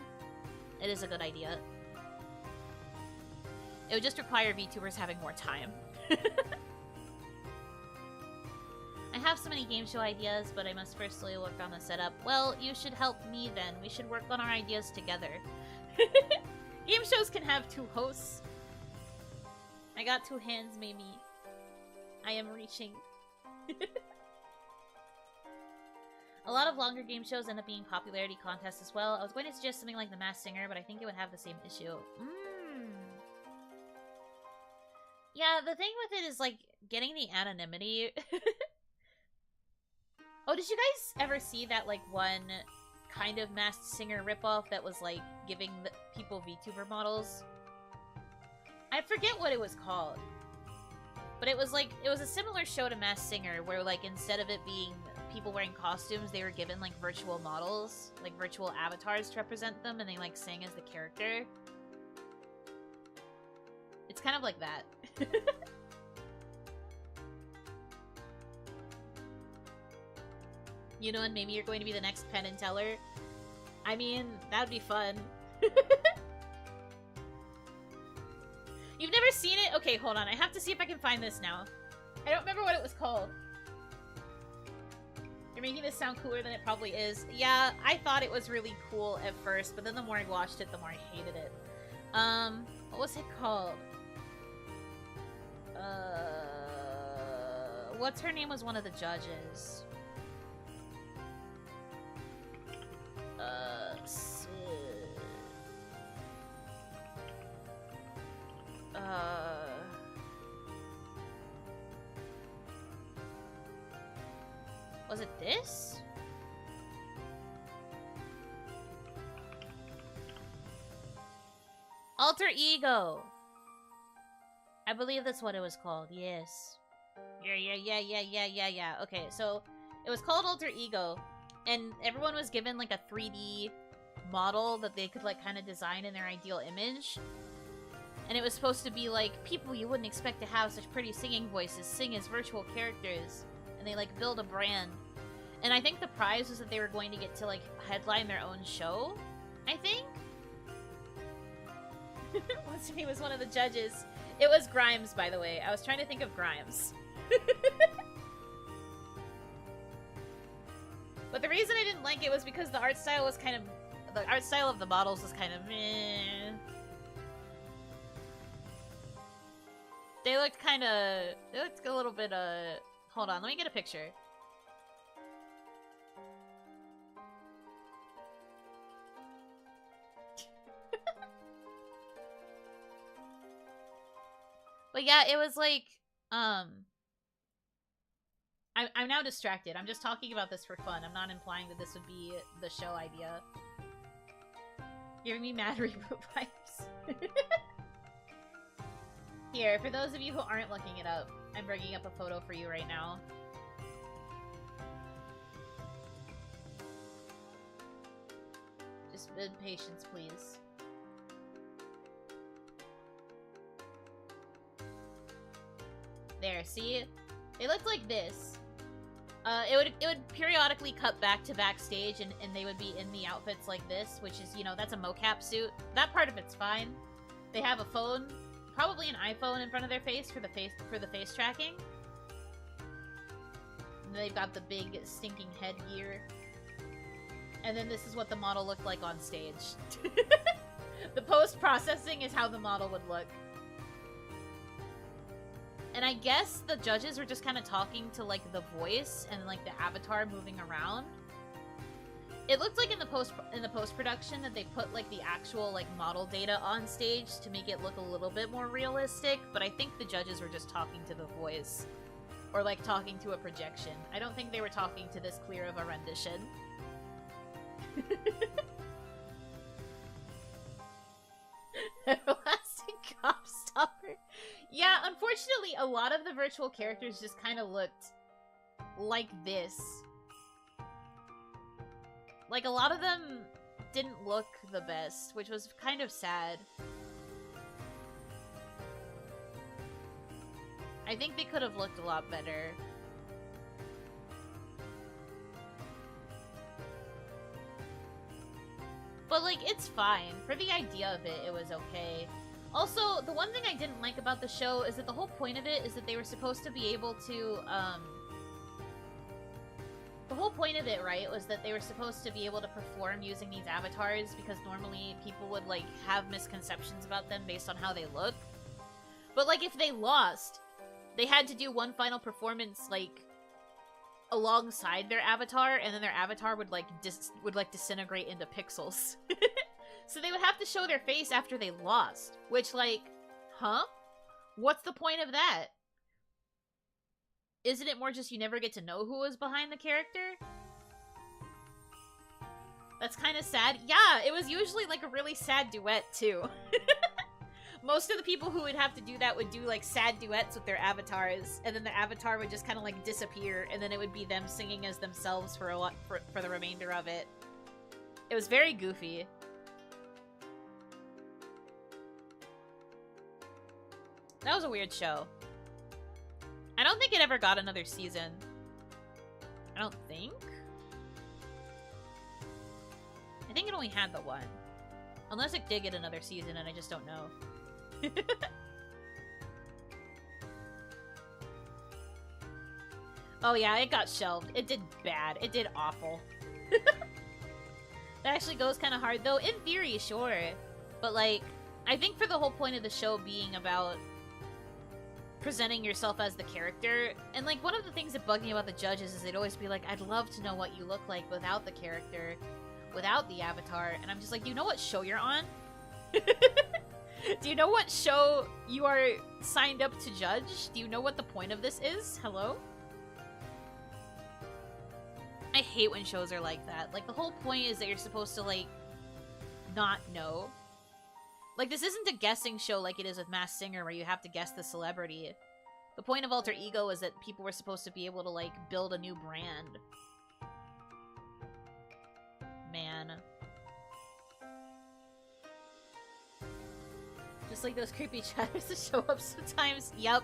It is a good idea. It would just require VTubers having more time. I have so many game show ideas, but I must firstly work on the setup. Well, you should help me then. We should work on our ideas together. Game shows can have 2 hosts. I got 2 hands, maybe. I am reaching. A lot of longer game shows end up being popularity contests as well. I was going to suggest something like The Masked Singer, but I think it would have the same issue. Yeah, the thing with it is, like, getting the anonymity. Oh, did you guys ever see that, like, one kind of Masked Singer ripoff that was, like, giving the people VTuber models? I forget what it was called. But it was like, it was a similar show to Masked Singer, where like instead of it being people wearing costumes, they were given like virtual models, like virtual avatars to represent them, and they like sang as the character. It's kind of like that. You know, and maybe you're going to be the next Penn and Teller. I mean, that'd be fun. You've never seen it? Okay, hold on. I have to see if I can find this now. I don't remember what it was called. You're making this sound cooler than it probably is. Yeah, I thought it was really cool at first, but then the more I watched it, the more I hated it. What was it called? What's her name was one of the judges. Was it this? Alter Ego! I believe that's what it was called, yes. Yeah. Okay, so it was called Alter Ego, and everyone was given like a 3D model that they could like kind of design in their ideal image. And it was supposed to be like, people you wouldn't expect to have such pretty singing voices sing as virtual characters. And they like build a brand. And I think the prize was that they were going to get to like headline their own show, I think? What's her name was one of the judges. It was Grimes, by the way. I was trying to think of Grimes. But the reason I didn't like it was because the art style was kind of... The art style of the models was kind of meh. They looked kind of... They looked a little bit, Hold on, let me get a picture. But yeah, it was like, I'm now distracted. I'm just talking about this for fun. I'm not implying that this would be the show idea. Giving me mad reboot vibes. Here, for those of you who aren't looking it up, I'm bringing up a photo for you right now. Just patience, please. There, see? They looked like this. It would periodically cut back to backstage, and they would be in the outfits like this, which is, you know, that's a mocap suit. That part of it's fine. They have a phone, probably an iPhone in front of their face for the face tracking. And they've got the big stinking headgear. And then this is what the model looked like on stage. The post-processing is how the model would look. And I guess the judges were just kind of talking to, like, the voice and, like, the avatar moving around. It looked like in the post-production that they put, like, the actual, like, model data on stage to make it look a little bit more realistic, but I think the judges were just talking to the voice. Or, like, talking to a projection. I don't think they were talking to this clear of a rendition. Everlasting Gobstopper. Yeah, unfortunately, a lot of the virtual characters just kind of looked like this. Like, a lot of them didn't look the best, which was kind of sad. I think they could have looked a lot better. But, like, it's fine. For the idea of it, it was okay. Also, the one thing I didn't like about the show is that the whole point of it is that they were supposed to be able to, the whole point of it, right, was that they were supposed to be able to perform using these avatars because normally people would, like, have misconceptions about them based on how they look. But, like, if they lost, they had to do one final performance, like, alongside their avatar, and then their avatar would, like, disintegrate into pixels. So they would have to show their face after they lost. Which, like, huh? What's the point of that? Isn't it more just you never get to know who was behind the character? That's kind of sad. Yeah, it was usually, like, a really sad duet, too. most of the people who would have to do that would do like sad duets with their avatars, and then the avatar would just kind of like disappear, and then it would be them singing as themselves for for the remainder of it. It was very goofy. That was a weird show. I don't think it ever got another season. I don't think. I think it only had the one. Unless it did get another season and I just don't know. Oh yeah, it got shelved. It did bad. It did awful. That actually goes kind of hard, though. In theory, sure. But, like, I think for the whole point of the show being about presenting yourself as the character, and, like, one of the things that bugged me about the judges is they'd always be like, I'd love to know what you look like without the character, without the avatar, and I'm just like, do you know what show you're on? Do you know what show you are signed up to judge? Do you know what the point of this is? Hello? I hate when shows are like that. Like, the whole point is that you're supposed to, like, not know. Like, this isn't a guessing show like it is with Masked Singer where you have to guess the celebrity. The point of Alter Ego is that people were supposed to be able to, like, build a new brand. Man. Just like those creepy chatters that show up sometimes. Yep.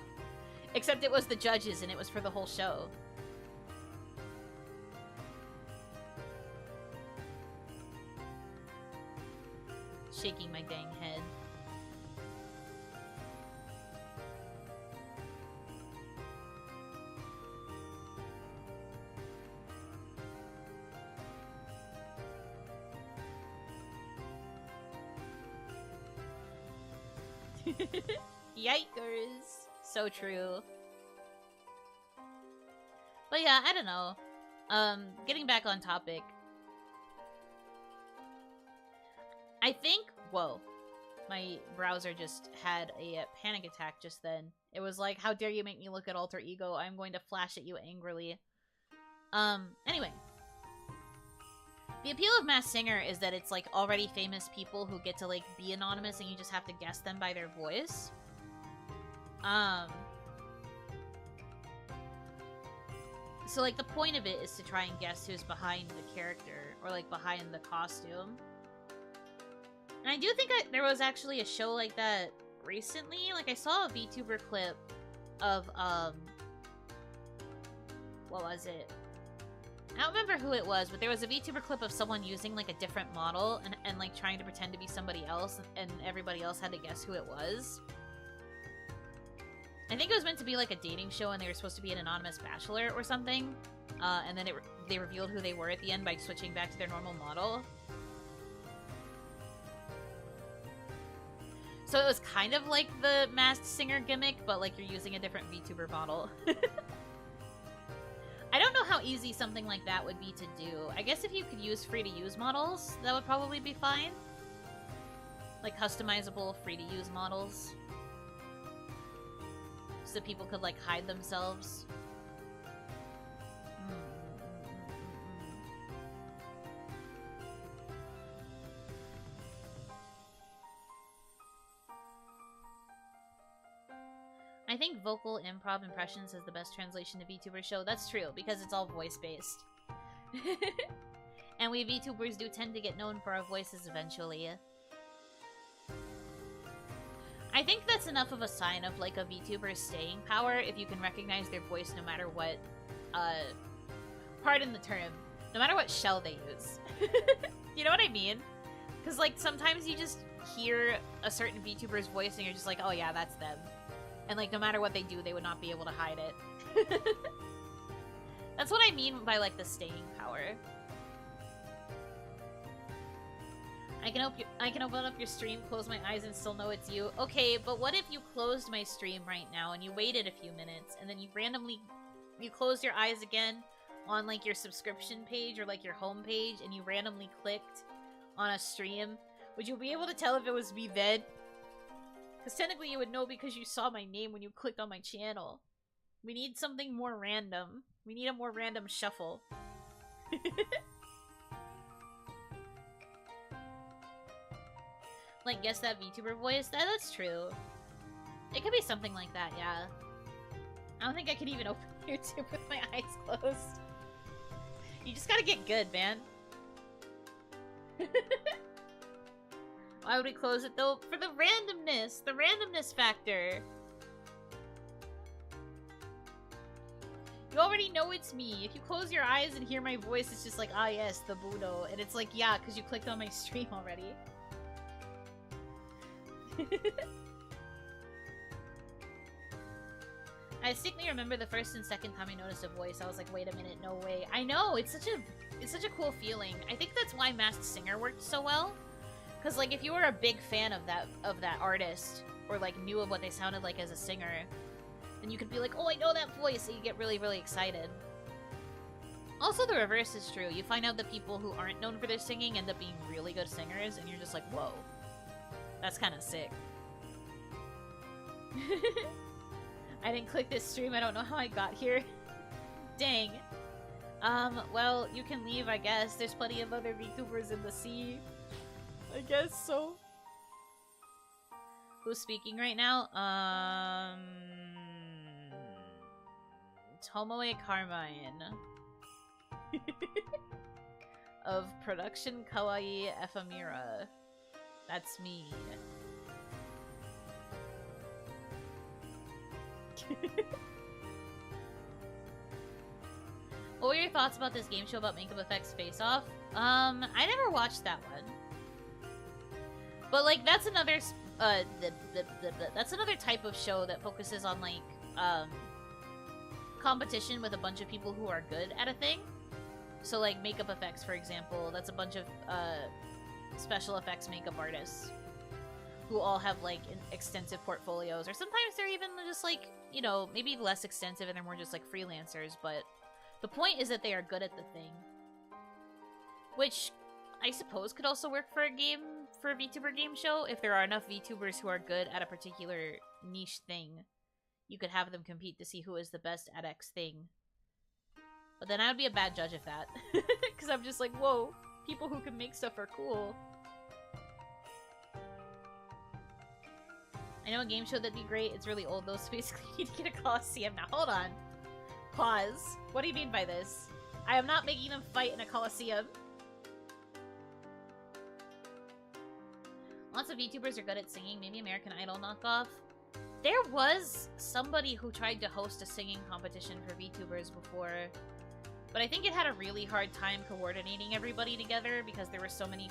Except it was the judges and it was for the whole show. Shaking my dang head. Yikers. So true. But yeah, I don't know. Getting back on topic. I think, whoa, my browser just had a panic attack just then. It was like, how dare you make me look at Alter Ego? I'm going to flash at you angrily. Anyway. The appeal of Masked Singer is that it's, like, already famous people who get to, like, be anonymous and you just have to guess them by their voice. So, like, the point of it is to try and guess who's behind the character, or, like, behind the costume. And I do think there was actually a show like that recently. Like, I saw a VTuber clip of, what was it? I don't remember who it was, but there was a VTuber clip of someone using, like, a different model and like, trying to pretend to be somebody else, and everybody else had to guess who it was. I think it was meant to be, like, a dating show, and they were supposed to be an anonymous bachelor or something. And then they revealed who they were at the end by switching back to their normal model. So it was kind of like the Masked Singer gimmick, but, like, you're using a different VTuber model. I don't know how easy something like that would be to do. I guess if you could use free-to-use models, that would probably be fine. Like, customizable, free-to-use models. So that people could, like, hide themselves. I think vocal improv impressions is the best translation to VTuber show. That's true, because it's all voice-based. And we VTubers do tend to get known for our voices eventually. I think that's enough of a sign of, like, a VTuber's staying power if you can recognize their voice no matter what, pardon the term, no matter what shell they use. You know what I mean? Because, like, sometimes you just hear a certain VTuber's voice and you're just like, oh yeah, that's them. And, like, no matter what they do, they would not be able to hide it. That's what I mean by, like, the staying power. I can open up your stream, close my eyes, and still know it's you. Okay, but what if you closed my stream right now and you waited a few minutes and then you closed your eyes again on, like, your subscription page or, like, your home page and you randomly clicked on a stream? Would you be able to tell if it was me then? Because technically you would know because you saw my name when you clicked on my channel. We need something more random. We need a more random shuffle. Like, guess that VTuber voice? That's true. It could be something like that, yeah. I don't think I can even open YouTube with my eyes closed. You just gotta get good, man. Why would we close it, though? For the randomness factor. You already know it's me. If you close your eyes and hear my voice, it's just like, ah yes, the Budo. And it's like, yeah, because you clicked on my stream already. I distinctly remember the first and second time I noticed a voice, I was like, wait a minute, no way. I know, it's such a cool feeling. I think that's why Masked Singer worked so well. Because, like, if you were a big fan of that artist, or, like, knew of what they sounded like as a singer, then you could be like, oh, I know that voice, and you get really, really excited. Also, the reverse is true. You find out that people who aren't known for their singing end up being really good singers, and you're just like, whoa. That's kind of sick. I didn't click this stream, I don't know how I got here. Dang. Well, you can leave, I guess. There's plenty of other VTubers in the sea. I guess so. Who's speaking right now? Tomoe Carmine. Of Production Kawaii Ephemera. That's me. What were your thoughts about this game show about Makeup Effects Face Off? I never watched that one. But, like, that's another, that's another type of show that focuses on, like, competition with a bunch of people who are good at a thing. So, like, makeup effects, for example, that's a bunch of, special effects makeup artists who all have, like, extensive portfolios. Or sometimes they're even just, like, you know, maybe less extensive and they're more just, like, freelancers. But the point is that they are good at the thing. Which I suppose could also work for a VTuber game show. If there are enough VTubers who are good at a particular niche thing, you could have them compete to see who is the best at X thing. But then I would be a bad judge of that. Because I'm just like, whoa, people who can make stuff are cool. I know a game show that'd be great. It's really old though, so basically you need to get a Coliseum. Now, hold on. Pause. What do you mean by this? I am not making them fight in a Coliseum. Lots of VTubers are good at singing. Maybe American Idol knockoff. There was somebody who tried to host a singing competition for VTubers before, but I think it had a really hard time coordinating everybody together because there were so many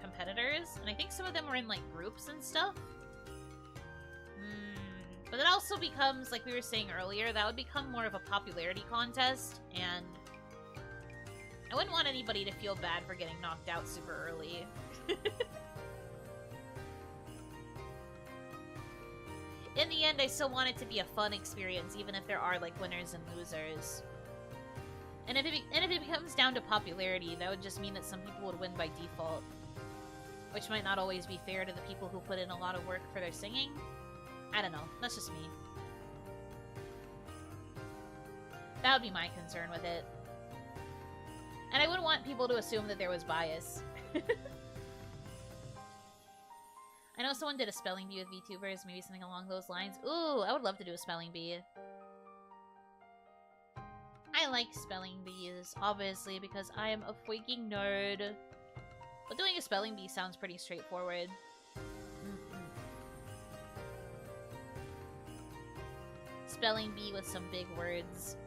competitors, and I think some of them were in, like, groups and stuff. But it also becomes, like we were saying earlier, that would become more of a popularity contest, and I wouldn't want anybody to feel bad for getting knocked out super early. In the end, I still want it to be a fun experience, even if there are, like, winners and losers. And if it becomes down to popularity, that would just mean that some people would win by default. Which might not always be fair to the people who put in a lot of work for their singing. I don't know. That's just me. That would be my concern with it. And I wouldn't want people to assume that there was bias. I know someone did a spelling bee with VTubers, maybe something along those lines. Ooh, I would love to do a spelling bee. I like spelling bees, obviously, because I am a freaking nerd. But doing a spelling bee sounds pretty straightforward. Spelling bee with some big words.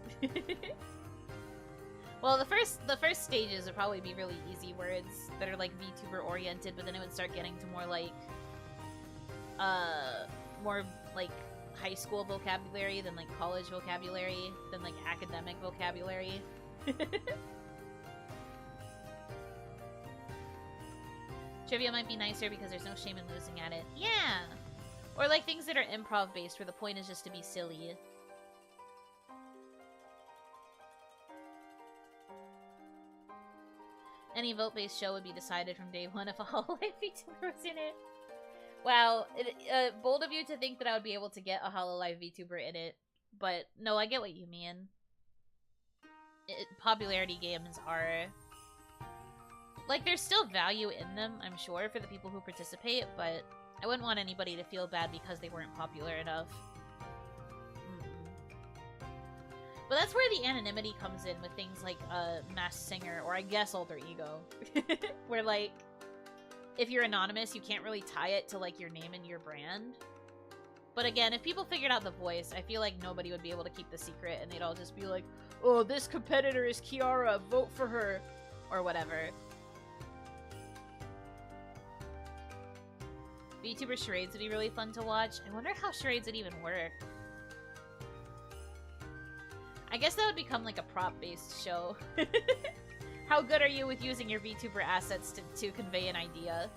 Well, the first stages would probably be really easy words that are, like, VTuber oriented, but then it would start getting to more like high school vocabulary than, like, college vocabulary, than, like, academic vocabulary. Trivia might be nicer because there's no shame in losing at it. Yeah! Or, like, things that are improv-based where the point is just to be silly. Any vote-based show would be decided from day one if a Hololive VTuber was in it. Wow, bold of you to think that I would be able to get a Hololive VTuber in it, but no, I get what you mean. Popularity games are Like, there's still value in them, I'm sure, for the people who participate, but I wouldn't want anybody to feel bad because they weren't popular enough. But that's where the anonymity comes in with things like Masked Singer, or I guess Alter Ego. Where, like, if you're anonymous, you can't really tie it to, like, your name and your brand. But again, if people figured out the voice, I feel like nobody would be able to keep the secret, and they'd all just be like, oh, this competitor is Kiara, vote for her, or whatever. VTuber charades would be really fun to watch. I wonder how charades would even work. I guess that would become like a prop-based show. How good are you with using your VTuber assets to convey an idea?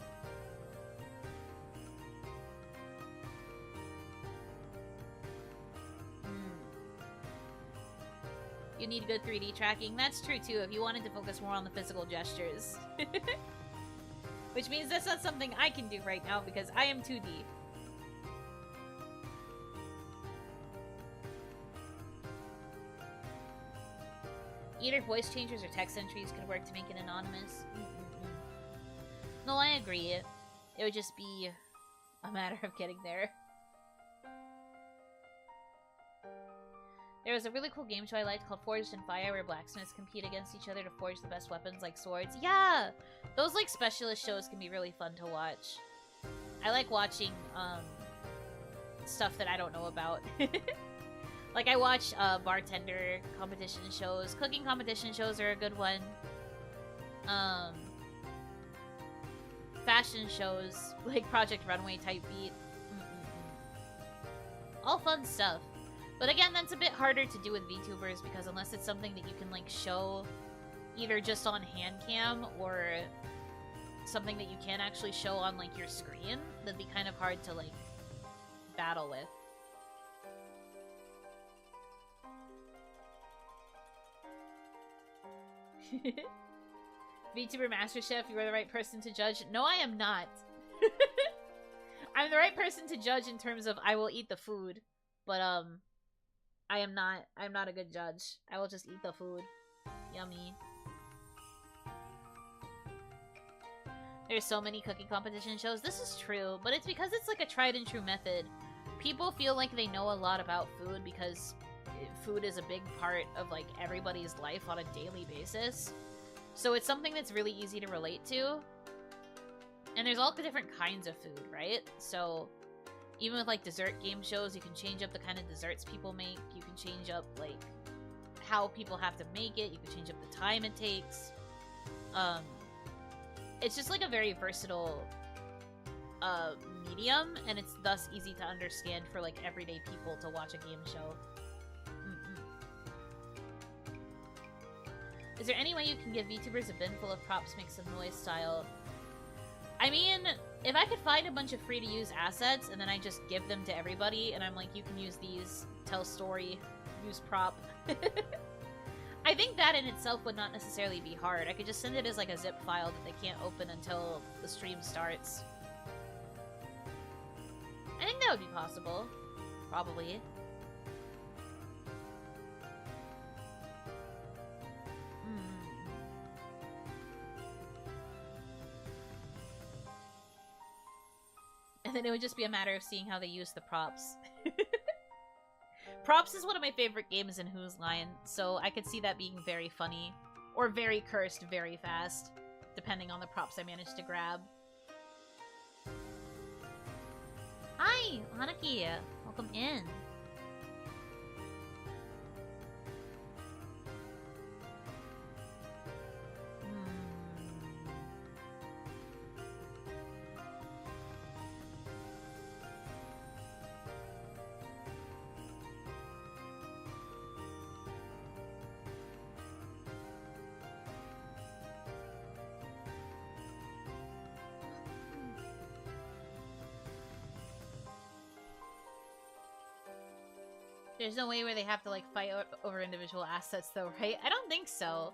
You need good 3D tracking. That's true too, if you wanted to focus more on the physical gestures. Which means that's not something I can do right now because I am 2D. Either voice changers or text entries could work to make it anonymous. No, I agree. It would just be a matter of getting there. There was a really cool game show I liked called Forged in Fire where blacksmiths compete against each other to forge the best weapons like swords. Yeah! Those like specialist shows can be really fun to watch. I like watching stuff that I don't know about. Like I watch bartender competition shows. Cooking competition shows are a good one. Fashion shows, like Project Runway type beat. All fun stuff. But again, that's a bit harder to do with VTubers because unless it's something that you can like show either just on hand cam or something that you can actually show on like your screen, that'd be kind of hard to like battle with. VTuber MasterChef, you are the right person to judge. No, I am not. I'm the right person to judge in terms of I will eat the food, but I'm not a good judge. I will just eat the food. Yummy. There's so many cooking competition shows. This is true, but it's because it's like a tried and true method. People feel like they know a lot about food because food is a big part of like everybody's life on a daily basis. So it's something that's really easy to relate to. And there's all different kinds of food, right? So even with like dessert game shows, you can change up the kind of desserts people make. You can change up like how people have to make it. You can change up the time it takes. It's just like a very versatile medium, and it's thus easy to understand for like everyday people to watch a game show. Is there any way you can give VTubers a bin full of props, make some noise style? I mean, if I could find a bunch of free-to-use assets, and then I just give them to everybody, and I'm like, you can use these, tell story, use prop. I think that in itself would not necessarily be hard. I could just send it as like a zip file that they can't open until the stream starts. I think that would be possible. Probably. And then it would just be a matter of seeing how they use the props. Props is one of my favorite games in Whose Line, so I could see that being very funny. Or very cursed very fast, depending on the props I manage to grab. Hi, Hanaki! Welcome in. There's no way where they have to, like, fight over individual assets, though, right? I don't think so.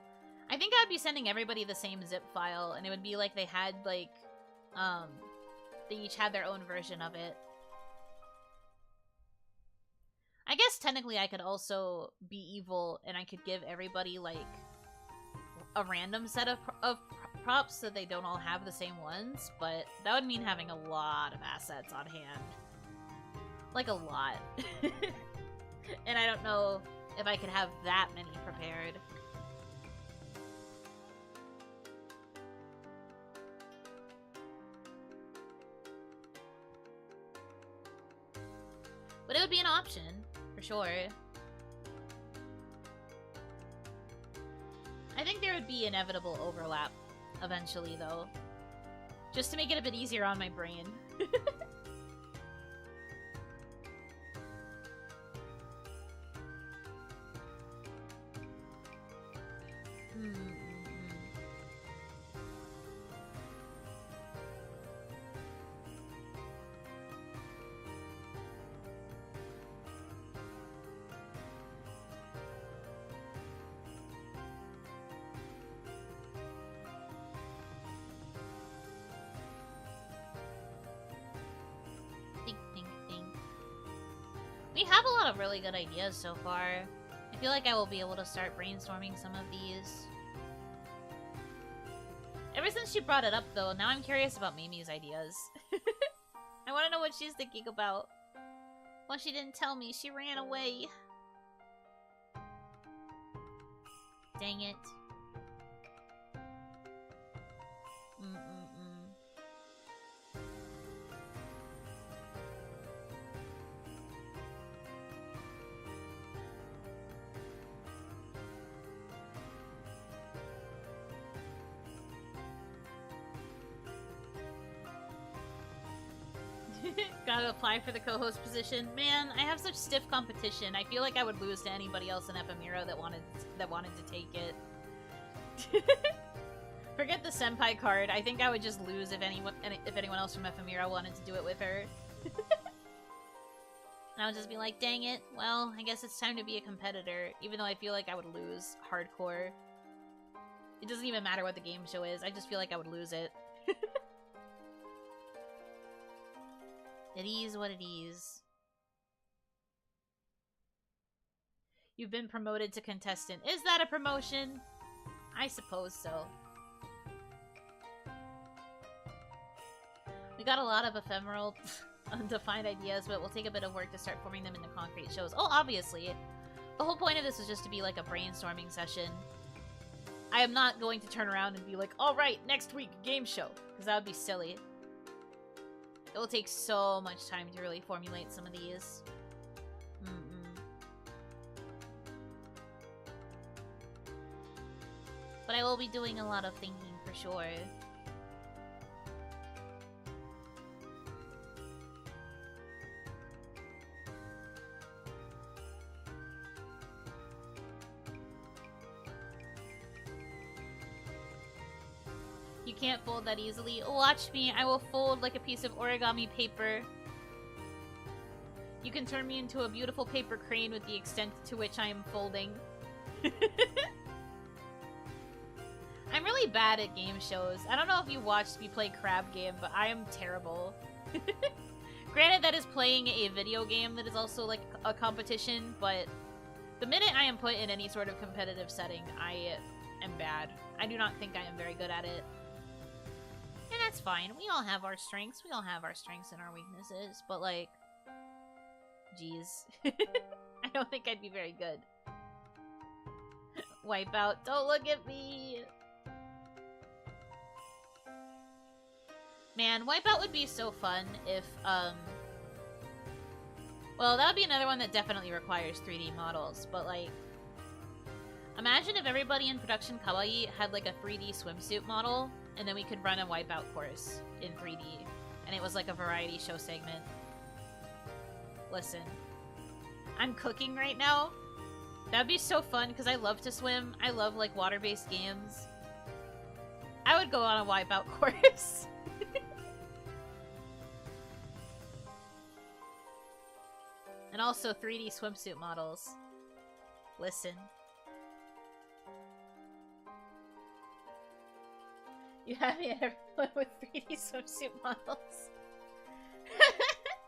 I think I'd be sending everybody the same zip file, and it would be like they had, like, they each had their own version of it. I guess technically I could also be evil, and I could give everybody, like, a random set of props so they don't all have the same ones, but that would mean having a lot of assets on hand. Like a lot. And I don't know if I could have that many prepared. But it would be an option, for sure. I think there would be inevitable overlap eventually, though. Just to make it a bit easier on my brain. We have a lot of really good ideas so far. I feel like I will be able to start brainstorming some of these. Ever since she brought it up, though, now I'm curious about Mimi's ideas. I want to know what she's thinking about. Well, she didn't tell me. She ran away. Dang it. Gotta apply for the co-host position. Man, I have such stiff competition. I feel like I would lose to anybody else in Ephemera that wanted to take it. Forget the senpai card. I think I would just lose if anyone else from Ephemera wanted to do it with her. And I would just be like, dang it. Well, I guess it's time to be a competitor, even though I feel like I would lose hardcore. It doesn't even matter what the game show is. I just feel like I would lose it. It is what it is. You've been promoted to contestant. Is that a promotion? I suppose so. We got a lot of ephemeral, undefined ideas, but we'll take a bit of work to start forming them into concrete shows. Oh, obviously. The whole point of this was just to be like a brainstorming session. I am not going to turn around and be like, alright, next week, game show. Because that would be silly. It will take so much time to really formulate some of these. But I will be doing a lot of thinking for sure. You can't fold that easily. Watch me, I will fold like a piece of origami paper. You can turn me into a beautiful paper crane with the extent to which I am folding. I'm really bad at game shows. I don't know if you watched me play Crab Game, but I am terrible. Granted, that is playing a video game that is also like a competition, but the minute I am put in any sort of competitive setting, I am bad. I do not think I am very good at it. And that's fine. We all have our strengths. We all have our strengths and our weaknesses. But, like, jeez. I don't think I'd be very good. Wipeout. Don't look at me. Man, Wipeout would be so fun if, well, that would be another one that definitely requires 3D models. But, like, imagine if everybody in Production Kawaii had, like, a 3D swimsuit model. And then we could run a Wipeout course in 3D. And it was like a variety show segment. Listen. I'm cooking right now. That'd be so fun, because I love to swim. I love, like, water-based games. I would go on a Wipeout course. And also 3D swimsuit models. Listen. You have me at everyone with 3D swimsuit models.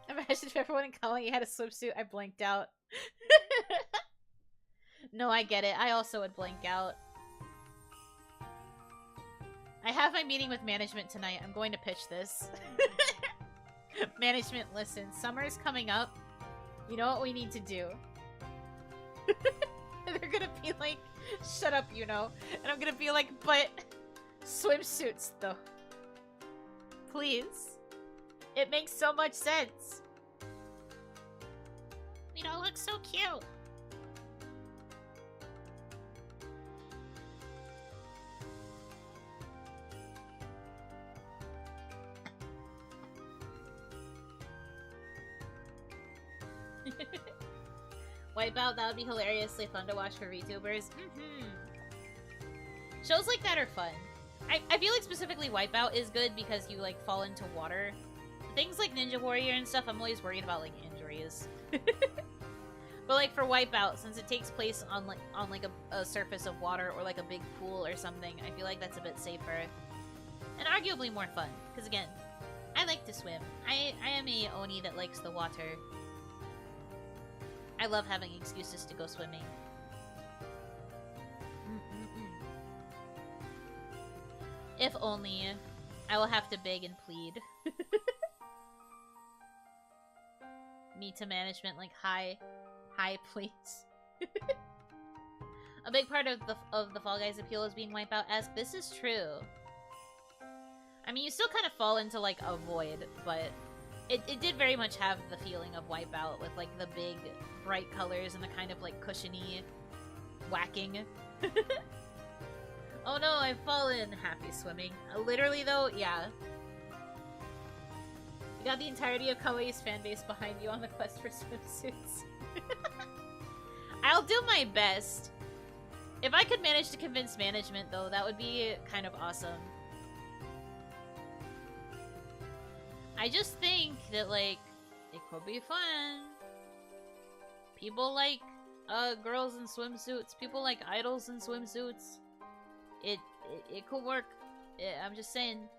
Imagine if everyone in Kawaii had a swimsuit. I blanked out. No, I get it. I also would blank out. I have my meeting with management tonight. I'm going to pitch this. Management, listen. Summer's coming up. You know what we need to do. They're gonna be like, shut up, Yuno. And I'm gonna be like, but swimsuits, though. Please. It makes so much sense. We don't look so cute. Wipeout, that would be hilariously fun to watch for VTubers. Shows like that are fun. I feel like specifically Wipeout is good because you, like, fall into water. Things like Ninja Warrior and stuff, I'm always worried about, like, injuries. But, like, for Wipeout, since it takes place on a surface of water or, like, a big pool or something, I feel like that's a bit safer. And arguably more fun. Because, again, I like to swim. I am a Oni that likes the water. I love having excuses to go swimming. If only. I will have to beg and plead. Me to management, like, hi, please. A big part of the Fall Guys appeal is being Wipeout as this is true. I mean, you still kind of fall into, like, a void, but it did very much have the feeling of Wipeout with, like, the big, bright colors and the kind of, like, cushiony whacking. Oh no, I've fallen. Happy swimming. Literally, though, yeah. You got the entirety of Kawaii's fanbase behind you on the quest for swimsuits. I'll do my best. If I could manage to convince management, though, that would be kind of awesome. I just think that, like, it could be fun. People like girls in swimsuits. People like idols in swimsuits. It could work. I'm just saying.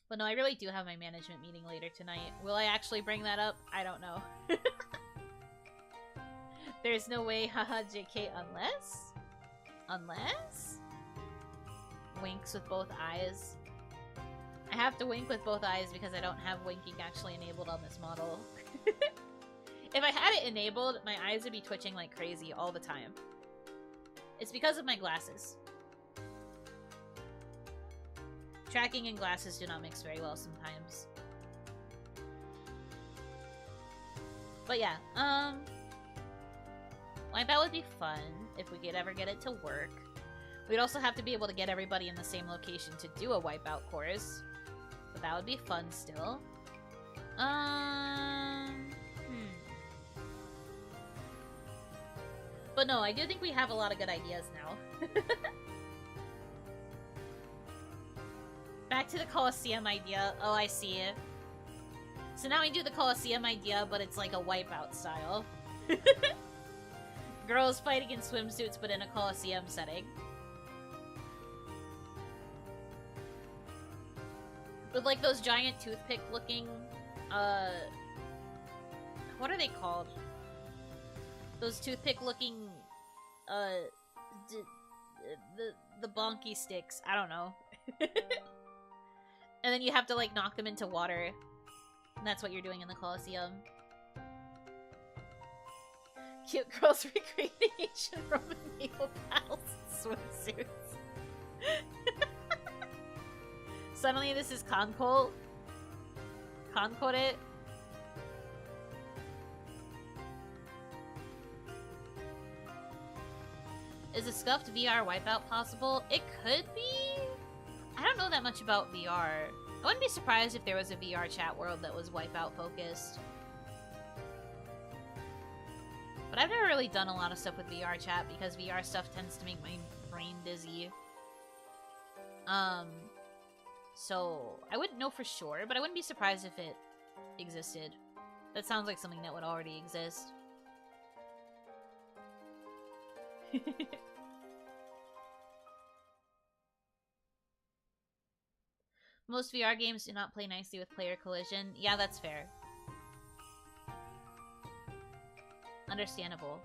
But no, I really do have my management meeting later tonight. Will I actually bring that up? I don't know. There's no way, haha, JK, unless? Winks with both eyes. I have to wink with both eyes because I don't have winking actually enabled on this model. If I had it enabled, my eyes would be twitching like crazy all the time. It's because of my glasses. Tracking and glasses do not mix very well sometimes. But yeah, Wipeout would be fun if we could ever get it to work. We'd also have to be able to get everybody in the same location to do a Wipeout course. But that would be fun still. But no, I do think we have a lot of good ideas now. Back to the Coliseum idea. Oh, I see it. So now we do the Coliseum idea, but it's like a Wipeout style. Girls fighting in swimsuits, but in a Coliseum setting. With like those giant toothpick looking, what are they called? Those toothpick looking, the bonky sticks. I don't know. And then you have to like knock them into water. And that's what you're doing in the Coliseum. Cute girls recreating ancient Roman naval battles in swimsuits. Suddenly this is Concord. Concord. Is a scuffed VR Wipeout possible? It could be. I don't know that much about VR. I wouldn't be surprised if there was a VR chat world that was Wipeout focused. But I've never really done a lot of stuff with VR chat because VR stuff tends to make my brain dizzy. So I wouldn't know for sure, but I wouldn't be surprised if it existed. That sounds like something that would already exist. Most VR games do not play nicely with player collision. Yeah, that's fair. Understandable.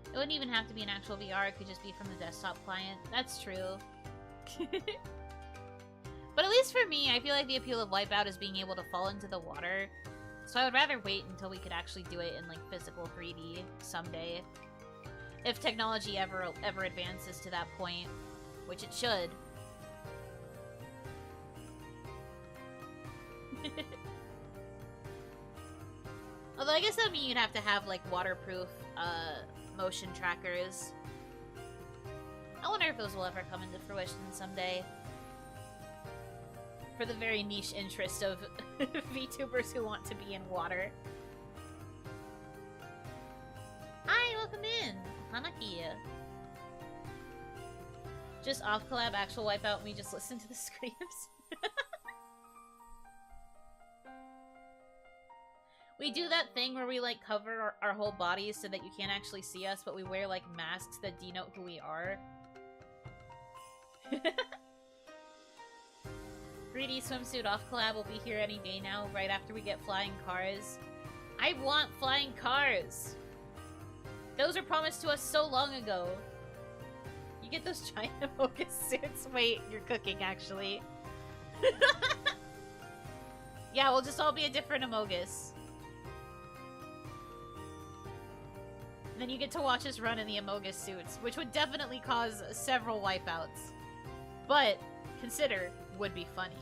It wouldn't even have to be an actual VR, it could just be from the desktop client. That's true. But at least for me, I feel like the appeal of Wipeout is being able to fall into the water. So I would rather wait until we could actually do it in like physical 3D someday. If technology ever advances to that point, which it should. Although I guess that would mean you'd have to have like waterproof motion trackers. I wonder if those will ever come into fruition someday. For the very niche interest of VTubers who want to be in water. Hi, welcome in! Hanaki. Just off collab actual Wipeout and we just listen to the screams. We do that thing where we like cover our whole bodies so that you can't actually see us, but we wear like masks that denote who we are. 3D swimsuit off collab will be here any day now, right after we get flying cars. I want flying cars! Those were promised to us so long ago. You get those giant Amogus suits? Wait, you're cooking actually. Yeah, we'll just all be a different Amogus. And then you get to watch us run in the Amogus suits, which would definitely cause several wipeouts. But, consider, would be funny.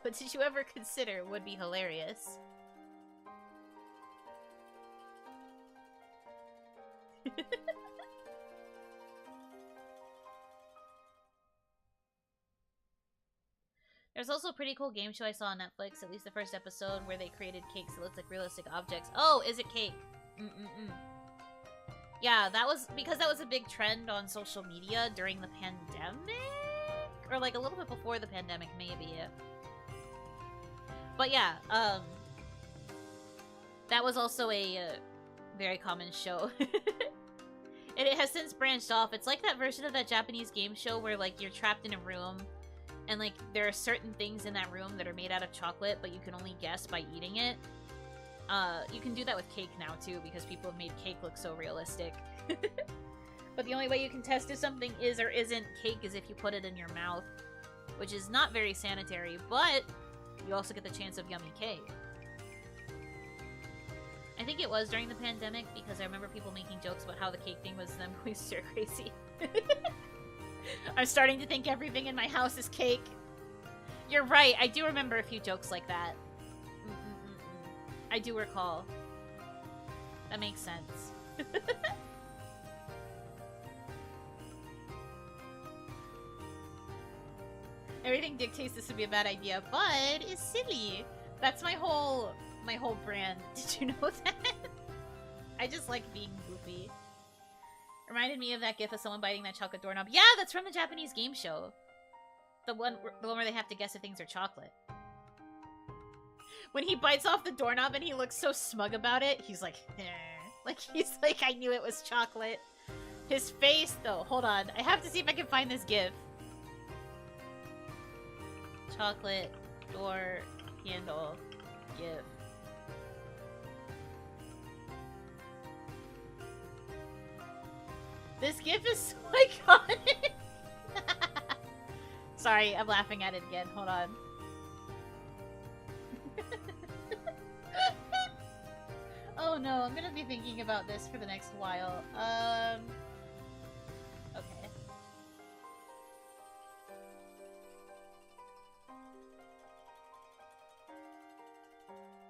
But did you ever consider would be hilarious? There's also a pretty cool game show I saw on Netflix, at least the first episode, where they created cakes that looked like realistic objects. Oh, is it cake? Yeah, that was because that was a big trend on social media during the pandemic? Or like a little bit before the pandemic, maybe. But yeah, that was also a very common show. And it has since branched off. It's like that version of that Japanese game show where like you're trapped in a room and like there are certain things in that room that are made out of chocolate, but you can only guess by eating it. You can do that with cake now too, because people have made cake look so realistic. But the only way you can test if something is or isn't cake is if you put it in your mouth, which is not very sanitary, but you also get the chance of yummy cake. I think it was during the pandemic, because I remember people making jokes about how the cake thing was them going stir crazy. I'm starting to think everything in my house is cake. You're right, I do remember a few jokes like that. I do recall. That makes sense. Everything dictates this would be a bad idea, but it's silly. That's my whole brand. Did you know that? I just like being goofy. Reminded me of that gif of someone biting that chocolate doorknob. Yeah, that's from the Japanese game show. The one where they have to guess if things are chocolate. When he bites off the doorknob and he looks so smug about it, he's like, eh. Like, he's like, I knew it was chocolate. His face, though. Hold on. I have to see if I can find this gif. Chocolate door handle gif. This gif is so iconic. Sorry, I'm laughing at it again. Hold on. Oh no, I'm gonna be thinking about this for the next while. Okay.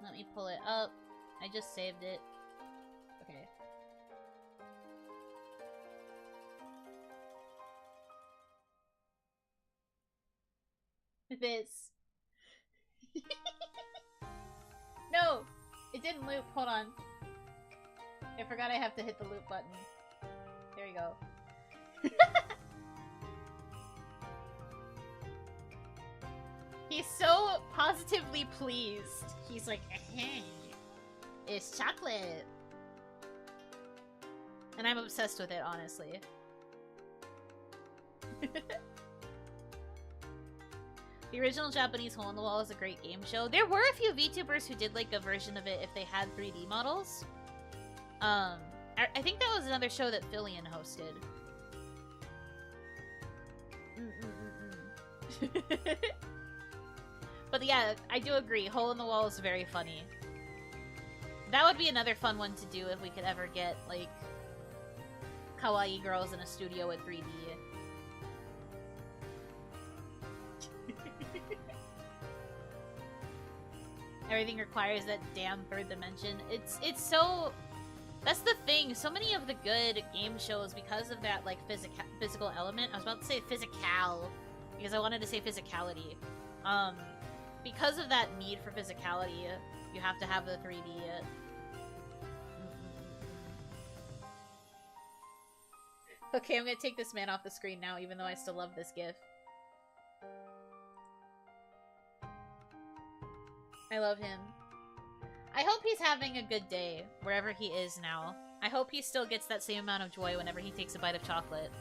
Let me pull it up. I just saved it. Okay. This. No! It didn't loop. Hold on. I forgot I have to hit the loop button. There you go. He's so positively pleased. He's like, hey, it's chocolate. And I'm obsessed with it, honestly. The original Japanese Hole in the Wall is a great game show. There were a few VTubers who did like a version of it if they had 3D models. I think that was another show that Fillion hosted. But yeah, I do agree. Hole in the Wall is very funny. That would be another fun one to do if we could ever get, like, kawaii girls in a studio with 3D. Everything requires that damn third dimension. It's so... That's the thing. So many of the good game shows, because of that, like, physical element... I was about to say physical, because I wanted to say physicality. Because of that need for physicality, you have to have the 3D. Okay, I'm gonna take this man off the screen now, even though I still love this gif. I love him. I hope he's having a good day, wherever he is now. I hope he still gets that same amount of joy whenever he takes a bite of chocolate.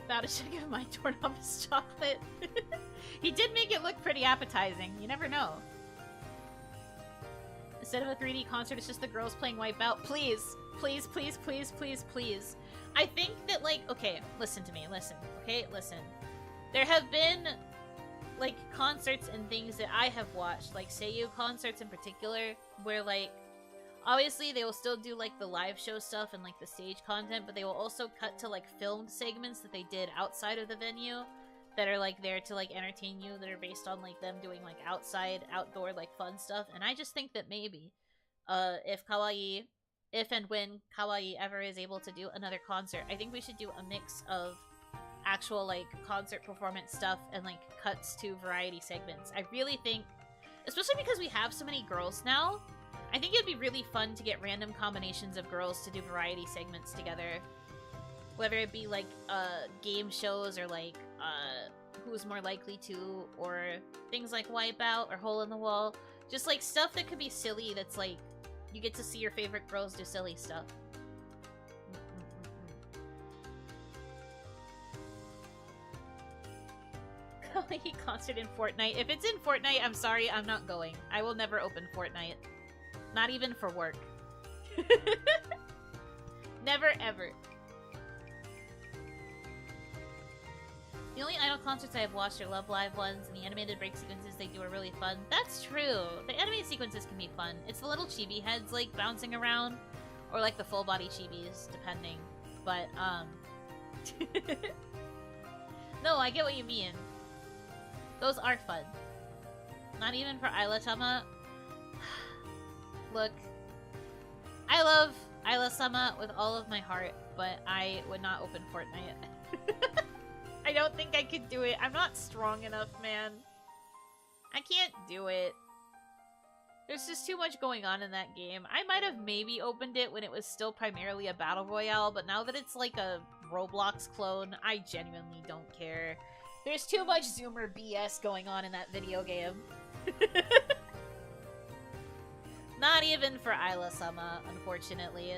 About to give my doorknob his chocolate. He did make it look pretty appetizing. You never know. Instead of a 3D concert, it's just the girls playing Wipeout. Please. Please, please, please, please, please. I think that, like, okay, listen to me. Listen. Okay, listen. There have been, like, concerts and things that I have watched, like Seiyu concerts in particular, where, like, obviously, they will still do, like, the live show stuff and, like, the stage content, but they will also cut to, like, filmed segments that they did outside of the venue that are, like, there to, like, entertain you, that are based on, like, them doing, like, outdoor, like, fun stuff. And I just think that maybe, if and when kawaii ever is able to do another concert, I think we should do a mix of actual, like, concert performance stuff and, like, cuts to variety segments. I really think, especially because we have so many girls now, I think it'd be really fun to get random combinations of girls to do variety segments together. Whether it be, like, game shows or, like, Who's More Likely To, or things like Wipeout or Hole in the Wall. Just, like, stuff that could be silly that's, like, you get to see your favorite girls do silly stuff. Kawaii concert in Fortnite. If it's in Fortnite, I'm sorry, I'm not going. I will never open Fortnite. Not even for work. Never, ever. The only idol concerts I have watched are Love Live ones, and the animated break sequences they do are really fun. That's true! The animated sequences can be fun. It's the little chibi heads, like, bouncing around, or, like, the full-body chibis, depending. But, no, I get what you mean. Those are fun. Not even for Isla-sama. Look, I love Isla-sama with all of my heart, but I would not open Fortnite. I don't think I could do it. I'm not strong enough, man. I can't do it. There's just too much going on in that game. I might have maybe opened it when it was still primarily a battle royale, but now that it's like a Roblox clone, I genuinely don't care. There's too much Zoomer BS going on in that video game. Not even for Isla-sama, unfortunately.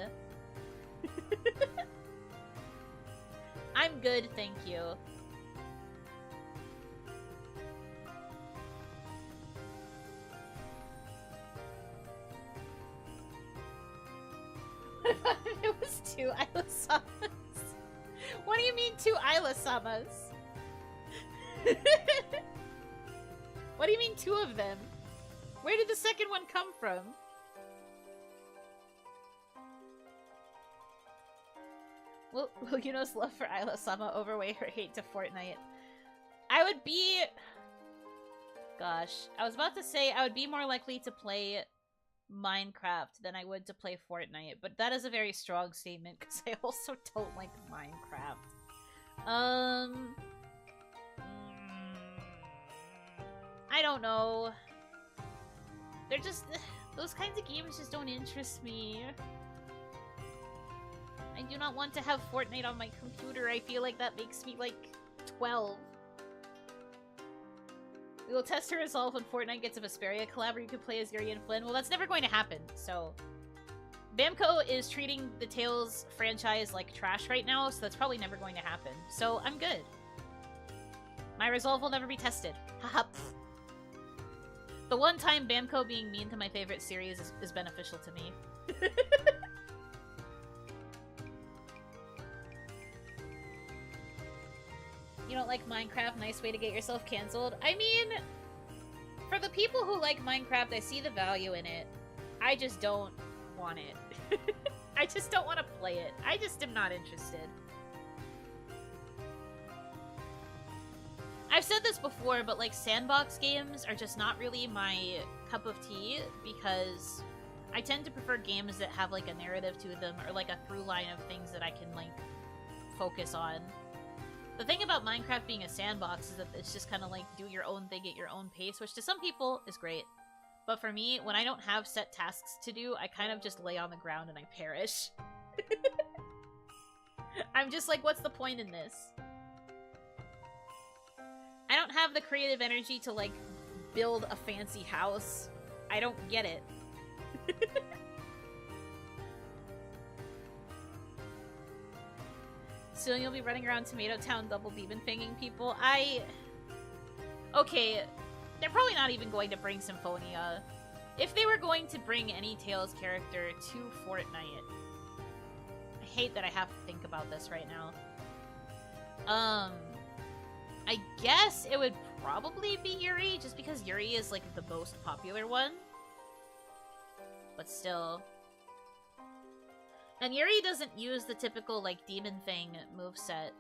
I'm good, thank you. What about if it was 2 Isla-samas? What do you mean 2 Isla-samas? What do you mean 2 of them? Where did the second one come from? Will Yuno's love for Isla-sama overweigh her hate to Fortnite? I would be... Gosh. I was about to say I would be more likely to play Minecraft than I would to play Fortnite, but that is a very strong statement because I also don't like Minecraft. I don't know. They're just... Those kinds of games just don't interest me. I do not want to have Fortnite on my computer. I feel like that makes me, like, 12. We will test her resolve when Fortnite gets a Vesperia collab where you can play as Yuri and Flynn. Well, that's never going to happen, so... Bamco is treating the Tales franchise like trash right now, so that's probably never going to happen. So, I'm good. My resolve will never be tested. Haha. The one time Bamco being mean to my favorite series is beneficial to me. You don't like Minecraft? Nice way to get yourself cancelled. I mean, for the people who like Minecraft, I see the value in it. I just don't want it. I just don't want to play it. I just am not interested. I've said this before, but like sandbox games are just not really my cup of tea because I tend to prefer games that have like a narrative to them or like a through line of things that I can like focus on. The thing about Minecraft being a sandbox is that it's just kind of like do your own thing at your own pace, which to some people is great. But for me, when I don't have set tasks to do, I kind of just lay on the ground and I perish. I'm just like, what's the point in this? I don't have the creative energy to, like, build a fancy house. I don't get it. Soon you'll be running around Tomato Town double demon fanging people. Okay, they're probably not even going to bring Symphonia. If they were going to bring any Tales character to Fortnite... I hate that I have to think about this right now. I guess it would probably be Yuri, just because Yuri is, like, the most popular one. But still. And Yuri doesn't use the typical, like, Demon Fang moveset.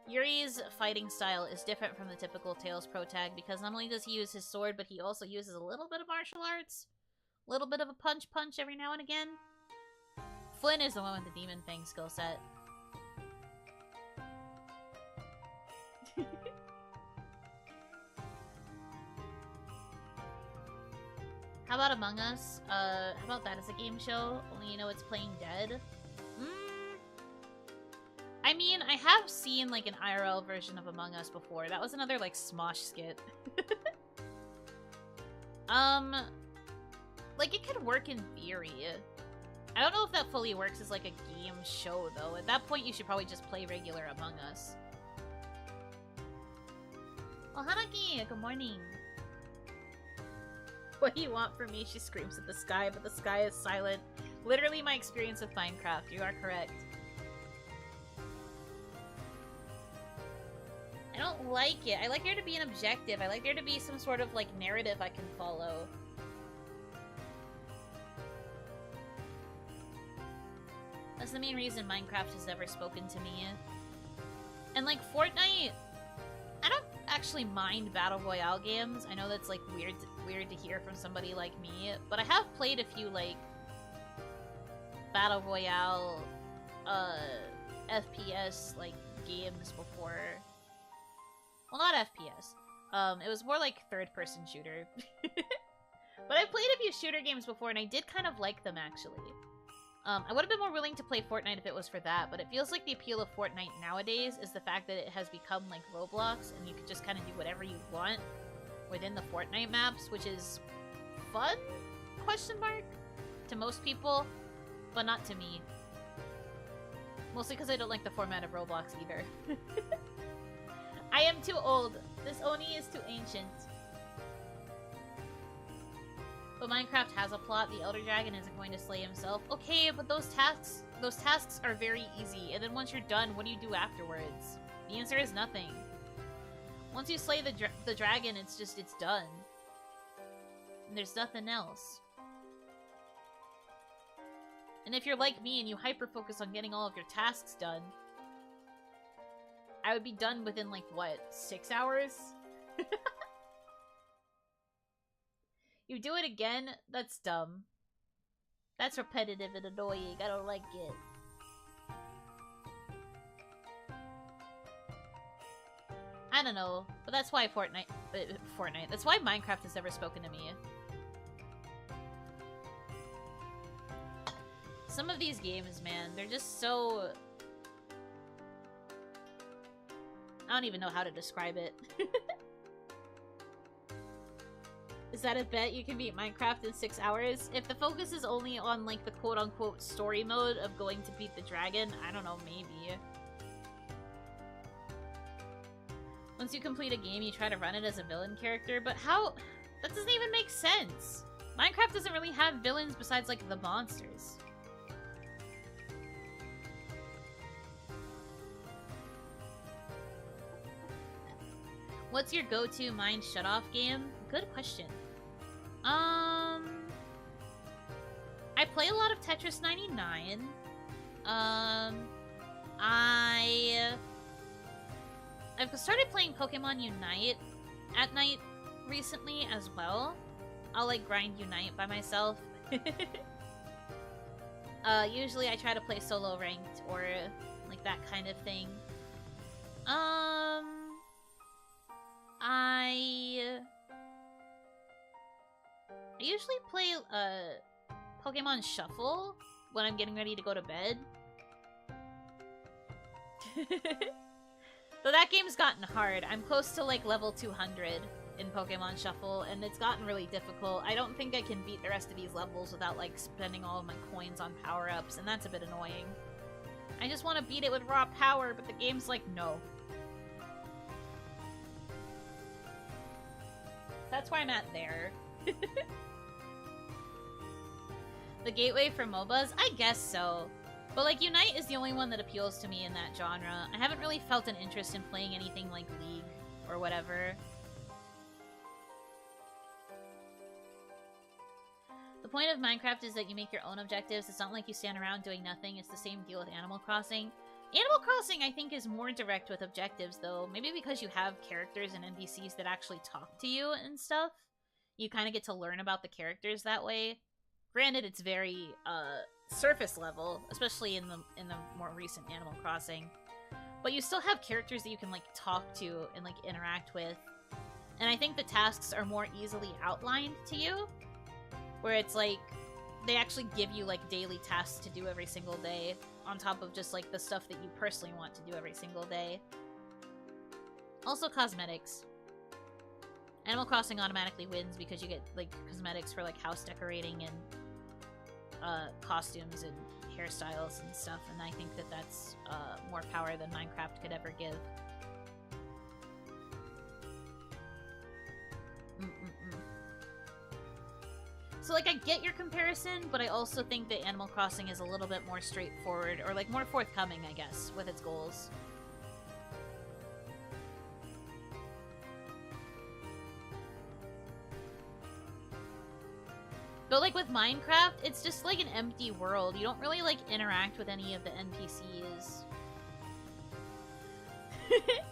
Yuri's fighting style is different from the typical Tales Pro Tag because not only does he use his sword, but he also uses a little bit of martial arts. A little bit of a punch every now and again. Flynn is the one with the Demon Fang skill set. How about Among Us? How about that as a game show? Only you know it's playing dead? I mean, I have seen, like, an IRL version of Among Us before. That was another, like, Smosh skit. Like, it could work in theory. I don't know if that fully works as, like, a game show, though. At that point, you should probably just play regular Among Us. Oh, Hanaki! Good morning. What do you want from me? She screams at the sky, but the sky is silent. Literally my experience with Minecraft. You are correct. I don't like it. I like there to be an objective. I like there to be some sort of, like, narrative I can follow. That's the main reason Minecraft has never spoken to me. And, like, Fortnite... I don't actually mind Battle Royale games. I know that's, like, weird to hear from somebody like me, but I have played a few, like, Battle Royale, FPS, like, games before. Well, not FPS. It was more like third-person shooter. But I've played a few shooter games before, and I did kind of like them, actually. I would have been more willing to play Fortnite if it was for that, but it feels like the appeal of Fortnite nowadays is the fact that it has become like Roblox, and you can just kind of do whatever you want within the Fortnite maps, which is fun? Question mark? To most people, but not to me. Mostly because I don't like the format of Roblox either. I am too old. This Oni is too ancient. But Minecraft has a plot. The Elder Dragon isn't going to slay himself. Okay, but those tasks are very easy. And then once you're done, what do you do afterwards? The answer is nothing. Once you slay the dragon, it's done. And there's nothing else. And if you're like me and you hyper-focus on getting all of your tasks done, I would be done within, like, what, 6 hours? You do it again? That's dumb. That's repetitive and annoying. I don't like it. I don't know, but that's why Fortnite. That's why Minecraft has never spoken to me. Some of these games, man, they're just so... I don't even know how to describe it. Is that a bet you can beat Minecraft in 6 hours? If the focus is only on, like, the quote-unquote story mode of going to beat the dragon, I don't know, maybe. Once you complete a game, you try to run it as a villain character, but how? That doesn't even make sense! Minecraft doesn't really have villains besides, like, the monsters. What's your go-to mind shut-off game? Good question. I play a lot of Tetris 99. I've started playing Pokemon Unite at night recently as well. I'll like grind Unite by myself. Usually I try to play solo ranked or like that kind of thing. I usually play Pokemon Shuffle when I'm getting ready to go to bed. Though that game's gotten hard. I'm close to like level 200 in Pokemon Shuffle, and it's gotten really difficult. I don't think I can beat the rest of these levels without like spending all of my coins on power-ups, and that's a bit annoying. I just want to beat it with raw power, but the game's like, no. That's why I'm at there. The gateway for MOBAs? I guess so. But like, Unite is the only one that appeals to me in that genre. I haven't really felt an interest in playing anything like League or whatever. The point of Minecraft is that you make your own objectives. It's not like you stand around doing nothing. It's the same deal with Animal Crossing. Animal Crossing, I think, is more direct with objectives, though. Maybe because you have characters and NPCs that actually talk to you and stuff. You kind of get to learn about the characters that way. Granted, it's very, surface level, especially in the more recent Animal Crossing. But you still have characters that you can, like, talk to and, like, interact with. And I think the tasks are more easily outlined to you. Where it's, like, they actually give you, like, daily tasks to do every single day, on top of just, like, the stuff that you personally want to do every single day. Also, cosmetics. Animal Crossing automatically wins because you get, like, cosmetics for, like, house decorating and, costumes and hairstyles and stuff, and I think that that's, more power than Minecraft could ever give. So, like, I get your comparison, but I also think that Animal Crossing is a little bit more straightforward, or, like, more forthcoming, I guess, with its goals. But, like, with Minecraft, it's just, like, an empty world. You don't really, like, interact with any of the NPCs.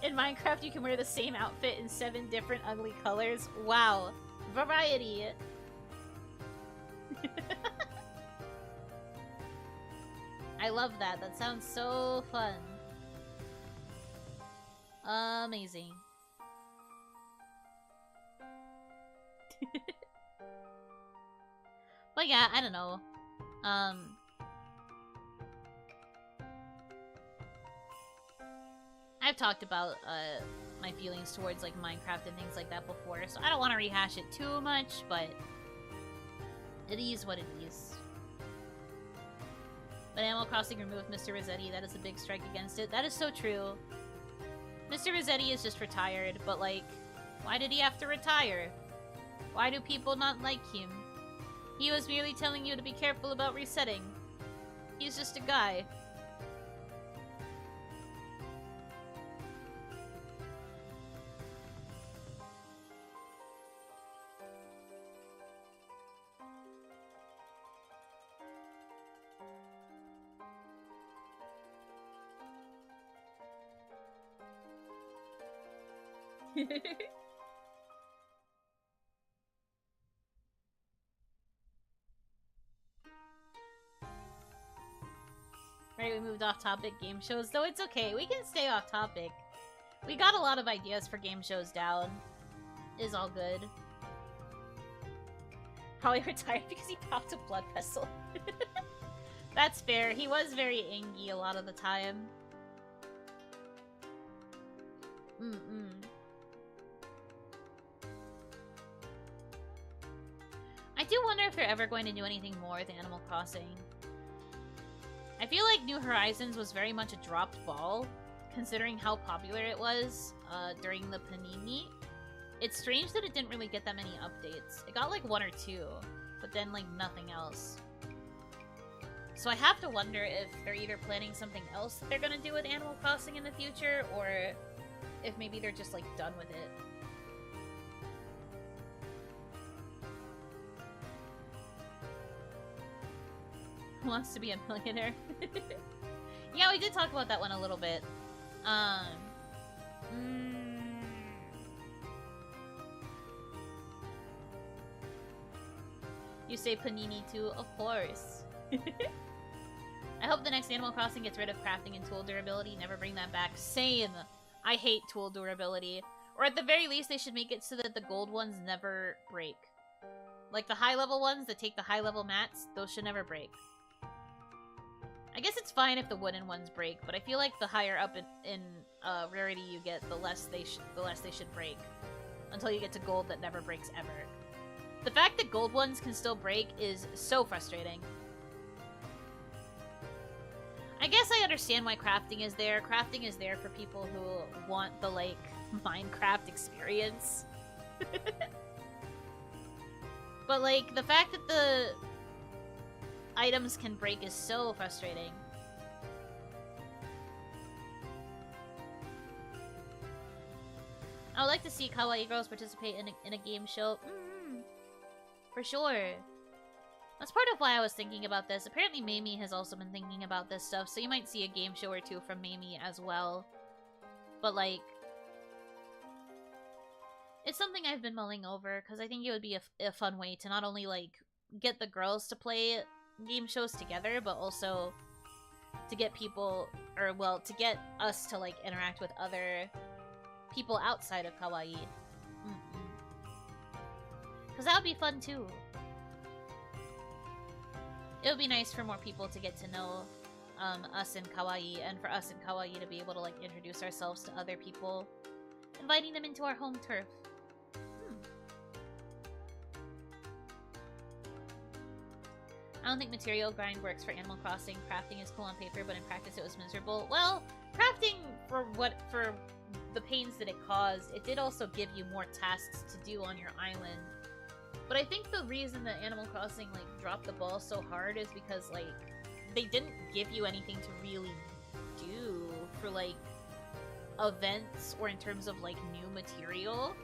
In Minecraft, you can wear the same outfit in 7 different ugly colors. Wow. Variety! I love that. That sounds so fun. Amazing. But yeah, I don't know. I've talked about my feelings towards like Minecraft and things like that before, so I don't want to rehash it too much, but it is what it is. But Animal Crossing removed Mr. Rossetti. That is a big strike against it. That is so true. Mr. Rossetti is just retired, but like, why did he have to retire? Why do people not like him? He was merely telling you to be careful about resetting. He's just a guy. Right, we moved off topic game shows, though it's okay. We can stay off topic. We got a lot of ideas for game shows down. Is all good. Probably retired because he popped a blood vessel. That's fair. He was very angy a lot of the time. I do wonder if they're ever going to do anything more with Animal Crossing. I feel like New Horizons was very much a dropped ball, considering how popular it was during the Panini. It's strange that it didn't really get that many updates. It got like 1 or 2, but then like nothing else. So I have to wonder if they're either planning something else that they're gonna do with Animal Crossing in the future, or if maybe they're just like done with it. Who wants to be a millionaire? Yeah, we did talk about that one a little bit. You say Panini too? Of course. I hope the next Animal Crossing gets rid of crafting and tool durability. Never bring that back. Same! I hate tool durability. Or at the very least, they should make it so that the gold ones never break. Like the high-level ones that take the high-level mats, those should never break. I guess it's fine if the wooden ones break, but I feel like the higher up in rarity you get, the less they should break. Until you get to gold that never breaks ever. The fact that gold ones can still break is so frustrating. I guess I understand why crafting is there. Crafting is there for people who want the, like, Minecraft experience. But, like, the fact that the items can break is so frustrating. I would like to see kawaii girls participate in a game show. For sure. That's part of why I was thinking about this. Apparently Mamie has also been thinking about this stuff, so you might see a game show or two from Mamie as well. But, like, it's something I've been mulling over, because I think it would be a fun way to not only, like, get the girls to play game shows together, but also to get people, or, well, to get us to, like, interact with other people outside of kawaii. Because that would be fun, too. It would be nice for more people to get to know us in kawaii, and for us in kawaii to be able to, like, introduce ourselves to other people, inviting them into our home turf. I don't think material grind works for Animal Crossing. Crafting is cool on paper, but in practice it was miserable. Well, crafting, for the pains that it caused, it did also give you more tasks to do on your island. But I think the reason that Animal Crossing, like, dropped the ball so hard is because, like, they didn't give you anything to really do for, like, events or in terms of, like, new material.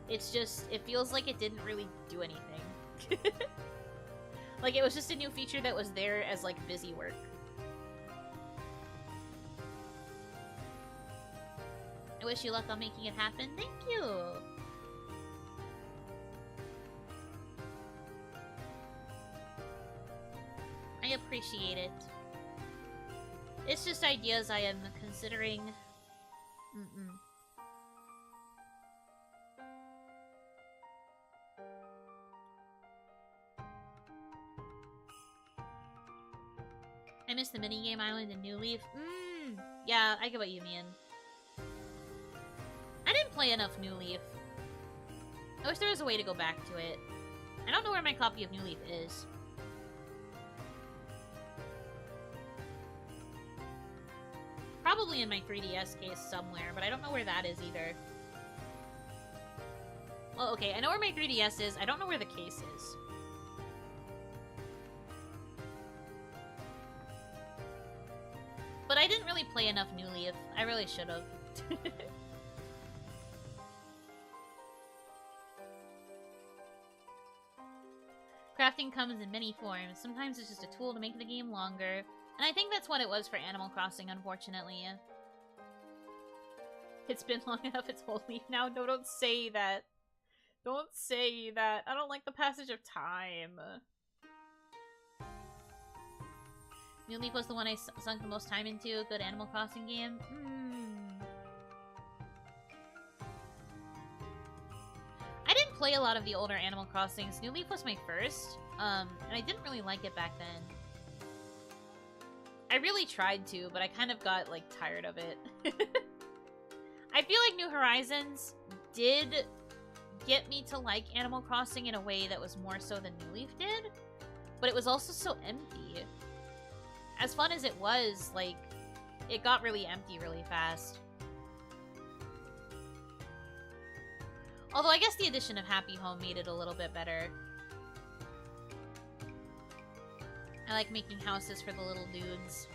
It's just, it feels like it didn't really do anything. Like, it was just a new feature that was there as, like, busy work. I wish you luck on making it happen. Thank you! I appreciate it. It's just ideas I am considering. I miss the minigame island in New Leaf. Yeah, I get what you mean. I didn't play enough New Leaf. I wish there was a way to go back to it. I don't know where my copy of New Leaf is. Probably in my 3DS case somewhere, but I don't know where that is either. Well, okay, I know where my 3DS is. I don't know where the case is. But I didn't really play enough New Leaf. I really should have. Crafting comes in many forms. Sometimes it's just a tool to make the game longer. And I think that's what it was for Animal Crossing, unfortunately. It's been long enough, it's whole leaf now. No, don't say that. Don't say that. I don't like the passage of time. New Leaf was the one I sunk the most time into. Good Animal Crossing game. play a lot of the older Animal Crossings. New Leaf was my first, and I didn't really like it back then. I really tried to, but I kind of got, like, tired of it. I feel like New Horizons did get me to like Animal Crossing in a way that was more so than New Leaf did, but it was also so empty. As fun as it was, like, it got really empty really fast. Although I guess the addition of Happy Home made it a little bit better. I like making houses for the little dudes.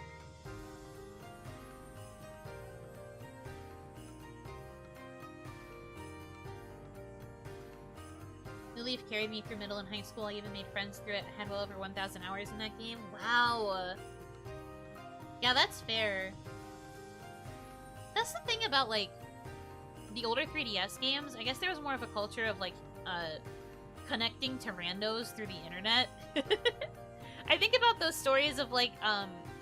New Leaf carried me through middle and high school. I even made friends through it. I had well over 1,000 hours in that game. Wow! Yeah, that's fair. That's the thing about, like, the older 3DS games. I guess there was more of a culture of, like, connecting to randos through the internet. I think about those stories of, like,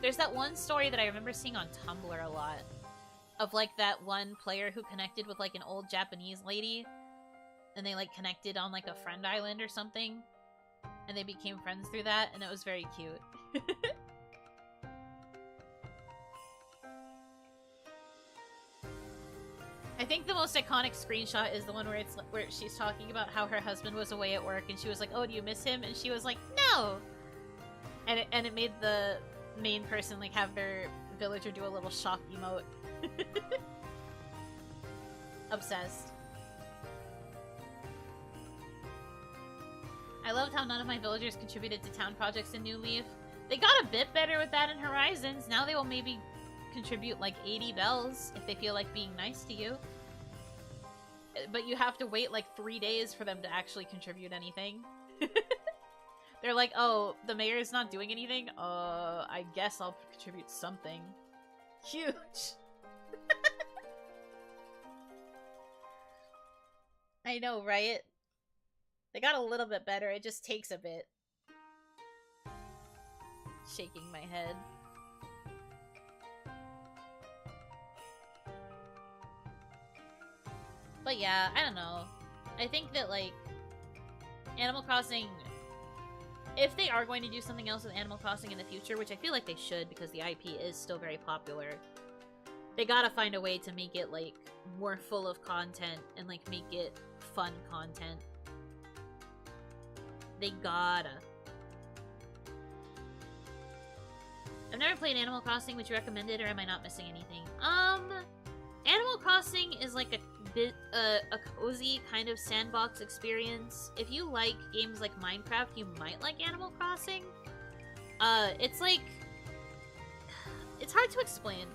there's that one story that I remember seeing on Tumblr a lot. Of, like, that one player who connected with, like, an old Japanese lady. And they, like, connected on, like, a friend island or something. And they became friends through that, and it was very cute. I think the most iconic screenshot is the one where she's talking about how her husband was away at work, and she was like, "Oh, do you miss him?" And she was like, "No!" And it made the main person, like, have their villager do a little shock emote. Obsessed. I loved how none of my villagers contributed to town projects in New Leaf. They got a bit better with that in Horizons. Now they will maybe contribute like 80 bells if they feel like being nice to you. But you have to wait like 3 days for them to actually contribute anything. They're like, oh, the mayor's not doing anything? I guess I'll contribute something. Huge! I know, right? They got a little bit better, it just takes a bit. Shaking my head. But yeah, I don't know. I think that, like, Animal Crossing, if they are going to do something else with Animal Crossing in the future, which I feel like they should because the IP is still very popular, they gotta find a way to make it, like, more full of content and, like, make it fun content. They gotta. I've never played Animal Crossing. Would you recommend it, or am I not missing anything? Animal Crossing is like a cozy kind of sandbox experience. If you like games like Minecraft, you might like Animal Crossing. It's like, it's hard to explain.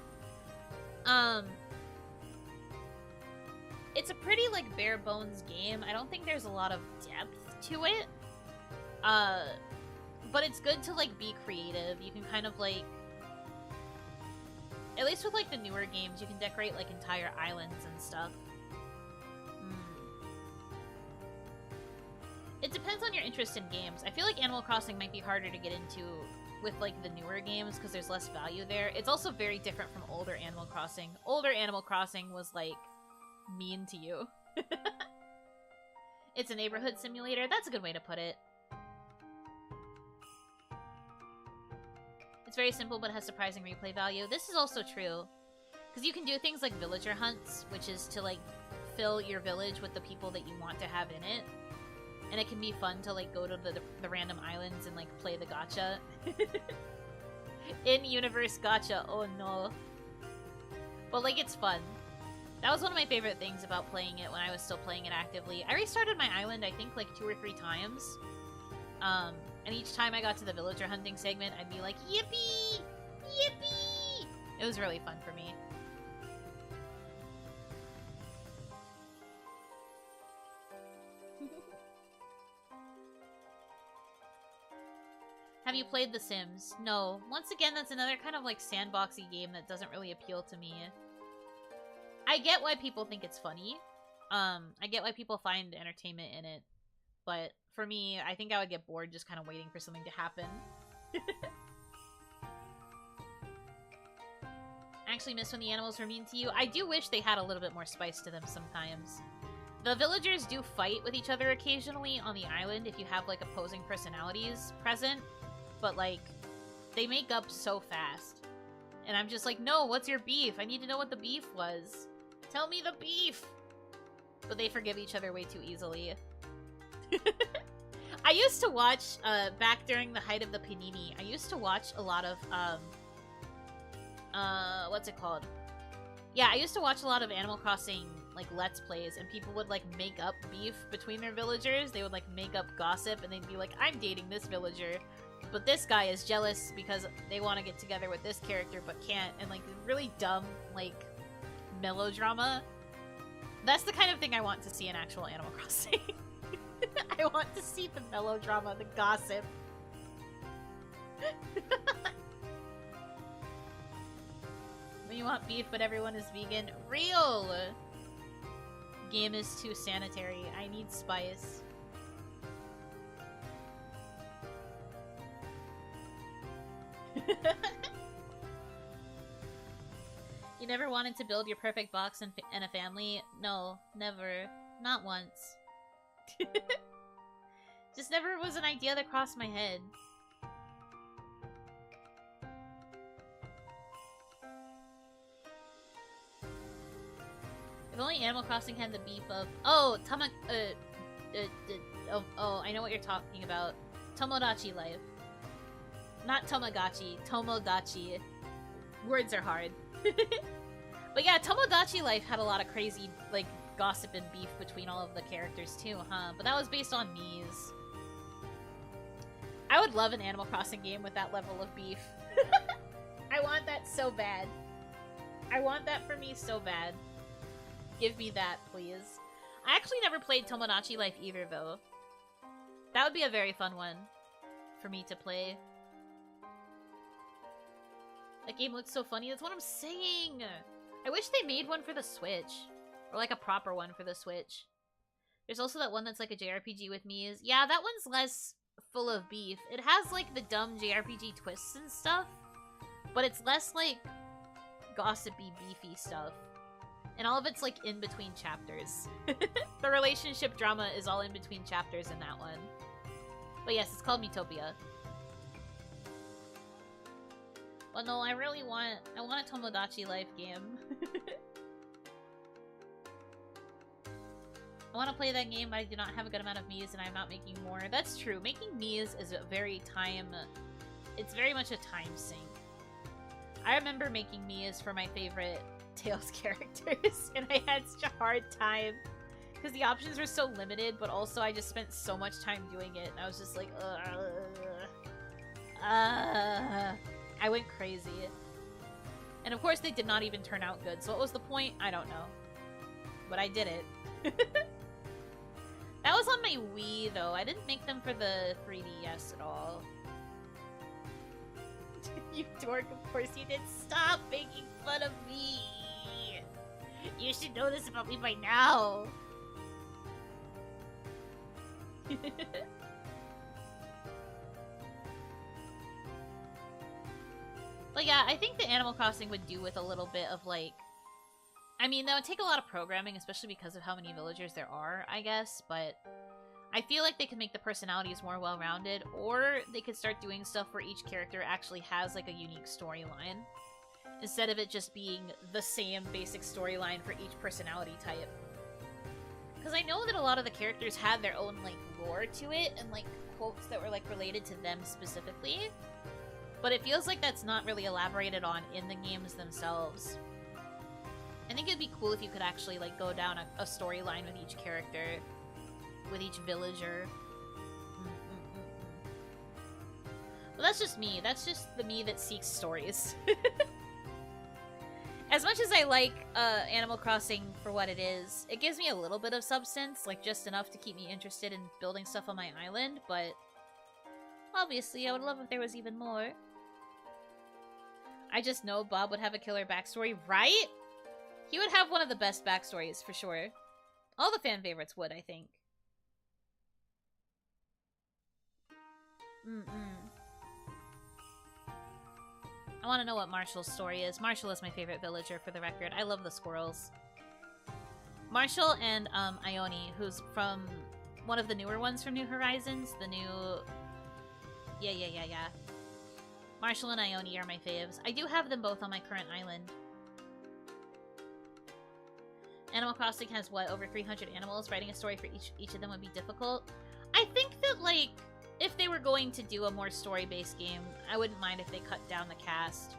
It's a pretty, like, bare bones game. I don't think there's a lot of depth to it. But it's good to, like, be creative. You can kind of, like, at least with, like, the newer games, you can decorate, like, entire islands and stuff. It depends on your interest in games. I feel like Animal Crossing might be harder to get into with, like, the newer games because there's less value there. It's also very different from older Animal Crossing. Older Animal Crossing was, like, mean to you. It's a neighborhood simulator. That's a good way to put it. It's very simple, but has surprising replay value. This is also true. Because you can do things like villager hunts, which is to, like, fill your village with the people that you want to have in it. And it can be fun to, like, go to the random islands and, like, play the gacha. In-universe gacha, oh no. But, like, it's fun. That was one of my favorite things about playing it when I was still playing it actively. I restarted my island, I think, like, 2 or 3 times. And each time I got to the villager hunting segment, I'd be like, yippee! Yippee! It was really fun for me. Have you played The Sims? No. Once again, that's another kind of, like, sandboxy game that doesn't really appeal to me. I get why people think it's funny. I get why people find entertainment in it. But for me, I think I would get bored just kind of waiting for something to happen. I actually miss when the animals were mean to you. I do wish they had a little bit more spice to them sometimes. The villagers do fight with each other occasionally on the island if you have, like, opposing personalities present. But, like, they make up so fast. And I'm just like, no, what's your beef? I need to know what the beef was. Tell me the beef! But they forgive each other way too easily. I used to watch, back during the height of the Panini, I used to watch a lot of, what's it called? Yeah, I used to watch a lot of Animal Crossing, like, Let's Plays, and people would, like, make up beef between their villagers. They would, like, make up gossip, and they'd be like, I'm dating this villager, but this guy is jealous because they want to get together with this character but can't, and, like, really dumb, like, melodrama. That's the kind of thing I want to see in actual Animal Crossing. I want to see the melodrama, the gossip. When you want beef but everyone is vegan. Real! Game is too sanitary. I need spice. You never wanted to build your perfect box and a family? No, never. Not once. Just never was an idea that crossed my head. If only Animal Crossing had the beef of... Oh, I know what you're talking about. Tomodachi Life. Not Tamagotchi. Tomodachi. Words are hard. But yeah, Tomodachi Life had a lot of crazy, like, gossip and beef between all of the characters too, huh? But that was based on Mii's. I would love an Animal Crossing game with that level of beef. I want that so bad. I want that for me so bad. Give me that, please. I actually never played Tomodachi Life either, though. That would be a very fun one for me to play. That game looks so funny. That's what I'm saying! I wish they made one for the Switch. Or like a proper one for the Switch. There's also that one that's like a JRPG with Mii's. Yeah, that one's less full of beef. It has like the dumb JRPG twists and stuff. But it's less like gossipy, beefy stuff. And all of it's like in between chapters. The relationship drama is all in between chapters in that one. But yes, it's called Miitopia. Well, no, I want a Tomodachi Life game. I want to play that game, but I do not have a good amount of Mii's and I'm not making more. That's true. Making Mii's is a very it's very much a time sink. I remember making Mii's for my favorite Tales characters, and I had such a hard time because the options were so limited, but also I just spent so much time doing it, and I was just like, I went crazy. And of course they did not even turn out good, so what was the point? I don't know. But I did it. That was on my Wii, though. I didn't make them for the 3DS at all. You dork, of course you did. Stop making fun of me! You should know this about me by now! But yeah, I think the Animal Crossing would do with a little bit of, like... I mean, that would take a lot of programming, especially because of how many villagers there are, I guess, but... I feel like they could make the personalities more well-rounded, or they could start doing stuff where each character actually has, like, a unique storyline. Instead of it just being the same basic storyline for each personality type. Because I know that a lot of the characters had their own, like, lore to it, and, like, quotes that were, like, related to them specifically. But it feels like that's not really elaborated on in the games themselves. I think it'd be cool if you could actually, like, go down a storyline with each character, with each villager. Well, that's just me. That's just the me that seeks stories. As much as I like Animal Crossing for what it is, it gives me a little bit of substance, like just enough to keep me interested in building stuff on my island, but obviously I would love if there was even more. I just know Bob would have a killer backstory, right? He would have one of the best backstories, for sure. All the fan favorites would, I think. I want to know what Marshall's story is. Marshall is my favorite villager, for the record. I love the squirrels. Marshall and Ione, who's from one of the newer ones from New Horizons. The new... Yeah. Marshall and Ione are my faves. I do have them both on my current island. Animal Crossing has, what, over 300 animals? Writing a story for each of them would be difficult. I think that, like, if they were going to do a more story-based game, I wouldn't mind if they cut down the cast.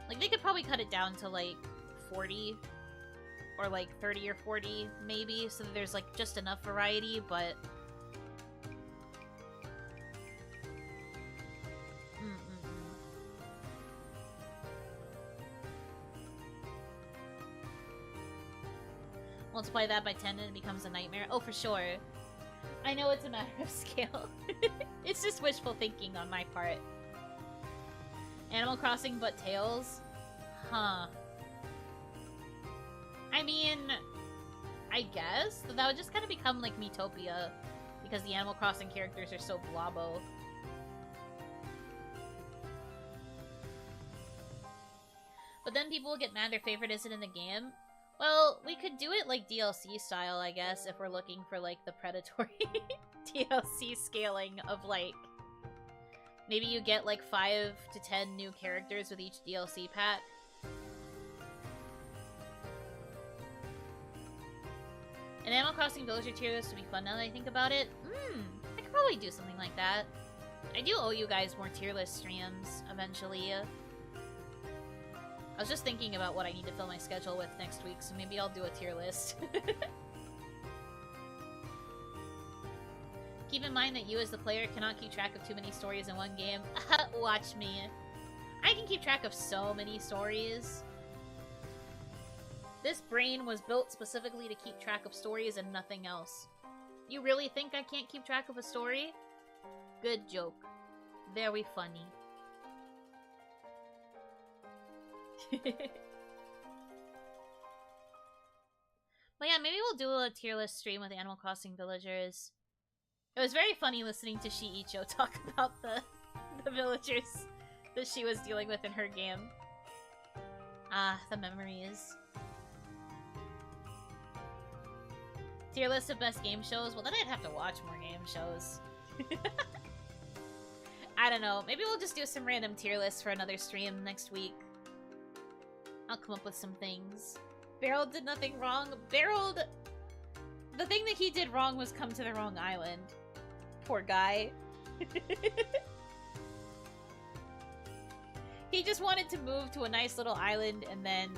Like, they could probably cut it down to, like, 40, or, like, 30 or 40, maybe, so that there's, like, just enough variety, but... Multiply that by 10 and it becomes a nightmare. Oh, for sure. I know it's a matter of scale. It's just wishful thinking on my part. Animal Crossing but Tails? Huh. I mean, I guess. That would just kind of become like Miitopia. Because the Animal Crossing characters are so blobbo. But then people will get mad their favorite isn't in the game. Well, we could do it like DLC style, I guess, if we're looking for like the predatory DLC scaling of like... Maybe you get like 5 to 10 new characters with each DLC pack. An Animal Crossing Villager tier list would be fun now that I think about it. I could probably do something like that. I do owe you guys more tier list streams eventually. I was just thinking about what I need to fill my schedule with next week, so maybe I'll do a tier list. Keep in mind that you as the player cannot keep track of too many stories in one game. Watch me. I can keep track of so many stories. This brain was built specifically to keep track of stories and nothing else. You really think I can't keep track of a story? Good joke. Very funny. But yeah, maybe we'll do a tier list stream with Animal Crossing villagers. It was very funny listening to Shiicho talk about the villagers that she was dealing with in her game. Ah, the memories. Tier list of best game shows? Well, then I'd have to watch more game shows. I don't know. Maybe we'll just do some random tier lists for another stream next week. I'll come up with some things. Beryl did nothing wrong. Beryl... The thing that he did wrong was come to the wrong island. Poor guy. He just wanted to move to a nice little island and then,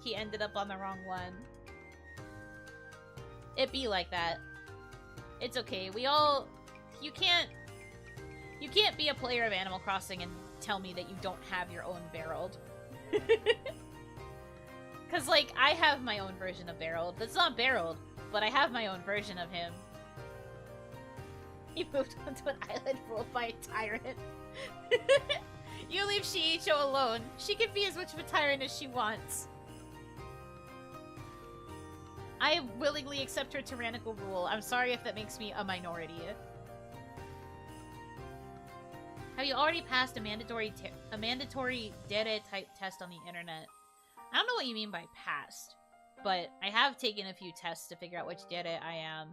he ended up on the wrong one. It be like that. It's okay. We all... You can't be a player of Animal Crossing and tell me that you don't have your own Beryl. Cause, like, I have my own version of Beryl. That's not Beryl, but I have my own version of him. He moved onto an island ruled by a tyrant. You leave Shiicho alone. She can be as much of a tyrant as she wants. I willingly accept her tyrannical rule. I'm sorry if that makes me a minority. Have you already passed a mandatory dere type test on the internet? I don't know what you mean by passed, but I have taken a few tests to figure out which dere I am,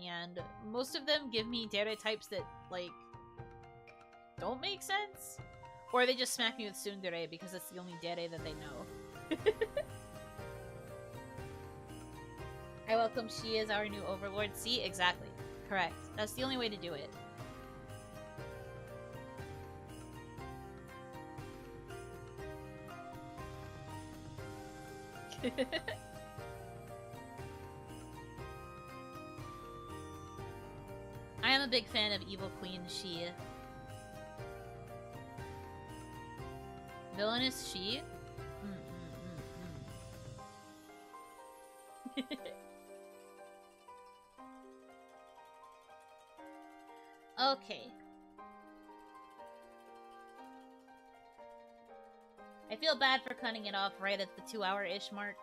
and most of them give me dere types that, like, don't make sense, or they just smack me with tsundere because it's the only dere that they know. I welcome she is our new overlord. See? Exactly. Correct. That's the only way to do it. I am a big fan of Evil Queen She. Villainous She? Okay. I feel bad for cutting it off right at the 2-hour-ish mark.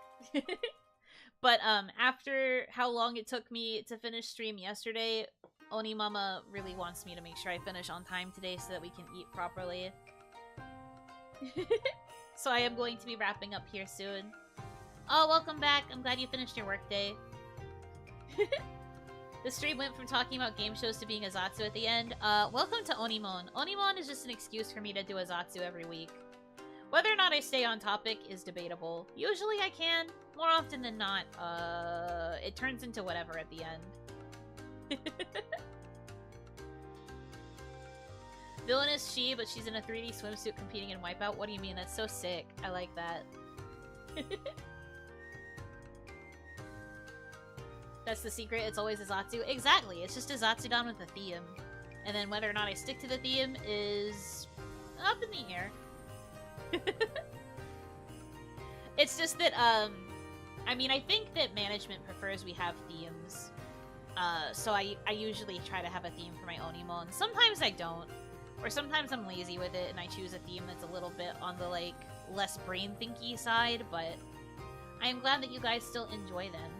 But, after how long it took me to finish stream yesterday, Oni Mama really wants me to make sure I finish on time today so that we can eat properly. So I am going to be wrapping up here soon. Oh, welcome back. I'm glad you finished your workday. The stream went from talking about game shows to being a Zatsu at the end. Welcome to OniMon. OniMon is just an excuse for me to do a Zatsu every week. Whether or not I stay on topic is debatable. Usually I can. More often than not, it turns into whatever at the end. Villain is she, but she's in a 3D swimsuit competing in Wipeout. What do you mean? That's so sick. I like that. That's the secret. It's always a Zatsu. Exactly. It's just a Zatsudan with a theme. And then whether or not I stick to the theme is up in the air. It's just that, I mean, I think that management prefers we have themes. So I usually try to have a theme for my OniMon. Sometimes I don't. Or sometimes I'm lazy with it and I choose a theme that's a little bit on the, like, less brain-thinky side, but I am glad that you guys still enjoy them.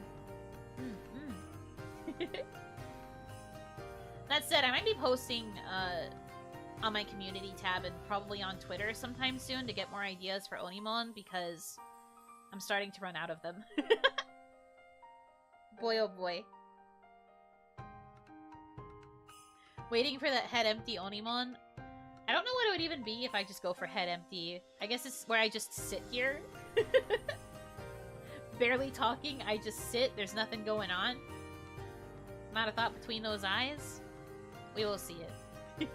That said, I might be posting on my community tab and probably on Twitter sometime soon to get more ideas for OniMon because I'm starting to run out of them. Boy oh boy. Waiting for that head empty OniMon. I don't know what it would even be if I just go for head empty. I guess it's where I just sit here. Barely talking, I just sit, there's nothing going on. Not a thought between those eyes. We will see it.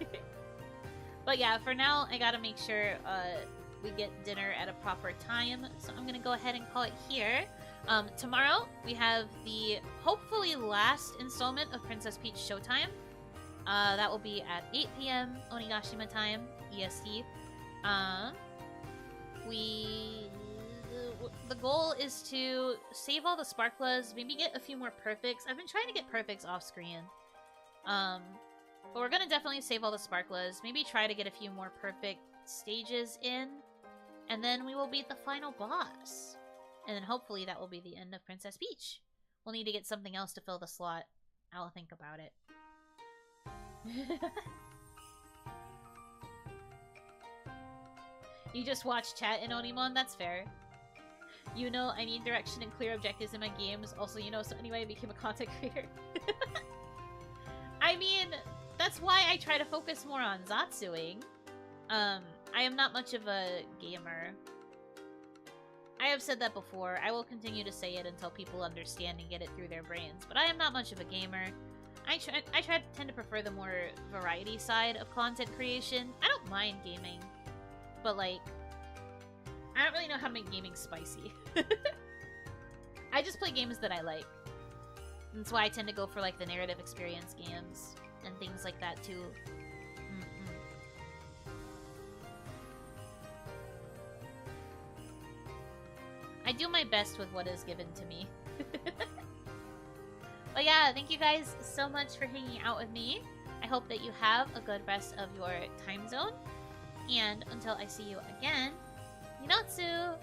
But yeah, for now, I gotta make sure we get dinner at a proper time. So I'm gonna go ahead and call it here. Tomorrow, we have the hopefully last installment of Princess Peach Showtime. That will be at 8 p.m. Onigashima time, EST. The goal is to save all the Sparklas, maybe get a few more perfects. I've been trying to get perfects off screen. But we're gonna definitely save all the Sparklas, maybe try to get a few more perfect stages in, and then we will beat the final boss. And then hopefully that will be the end of Princess Peach. We'll need to get something else to fill the slot. I'll think about it. You just watch chat in OniMon? That's fair. You know, I need direction and clear objectives in my games. Also, you know, so anyway, I became a content creator. I mean, that's why I try to focus more on Zatsuing. I am not much of a gamer. I have said that before. I will continue to say it until people understand and get it through their brains. But I am not much of a gamer. I tend to prefer the more variety side of content creation. I don't mind gaming. But, like, I don't really know how to make gaming spicy. I just play games that I like. That's why I tend to go for, like, the narrative experience games and things like that, too. I do my best with what is given to me. But yeah, thank you guys so much for hanging out with me. I hope that you have a good rest of your time zone. And until I see you again, Minatsu!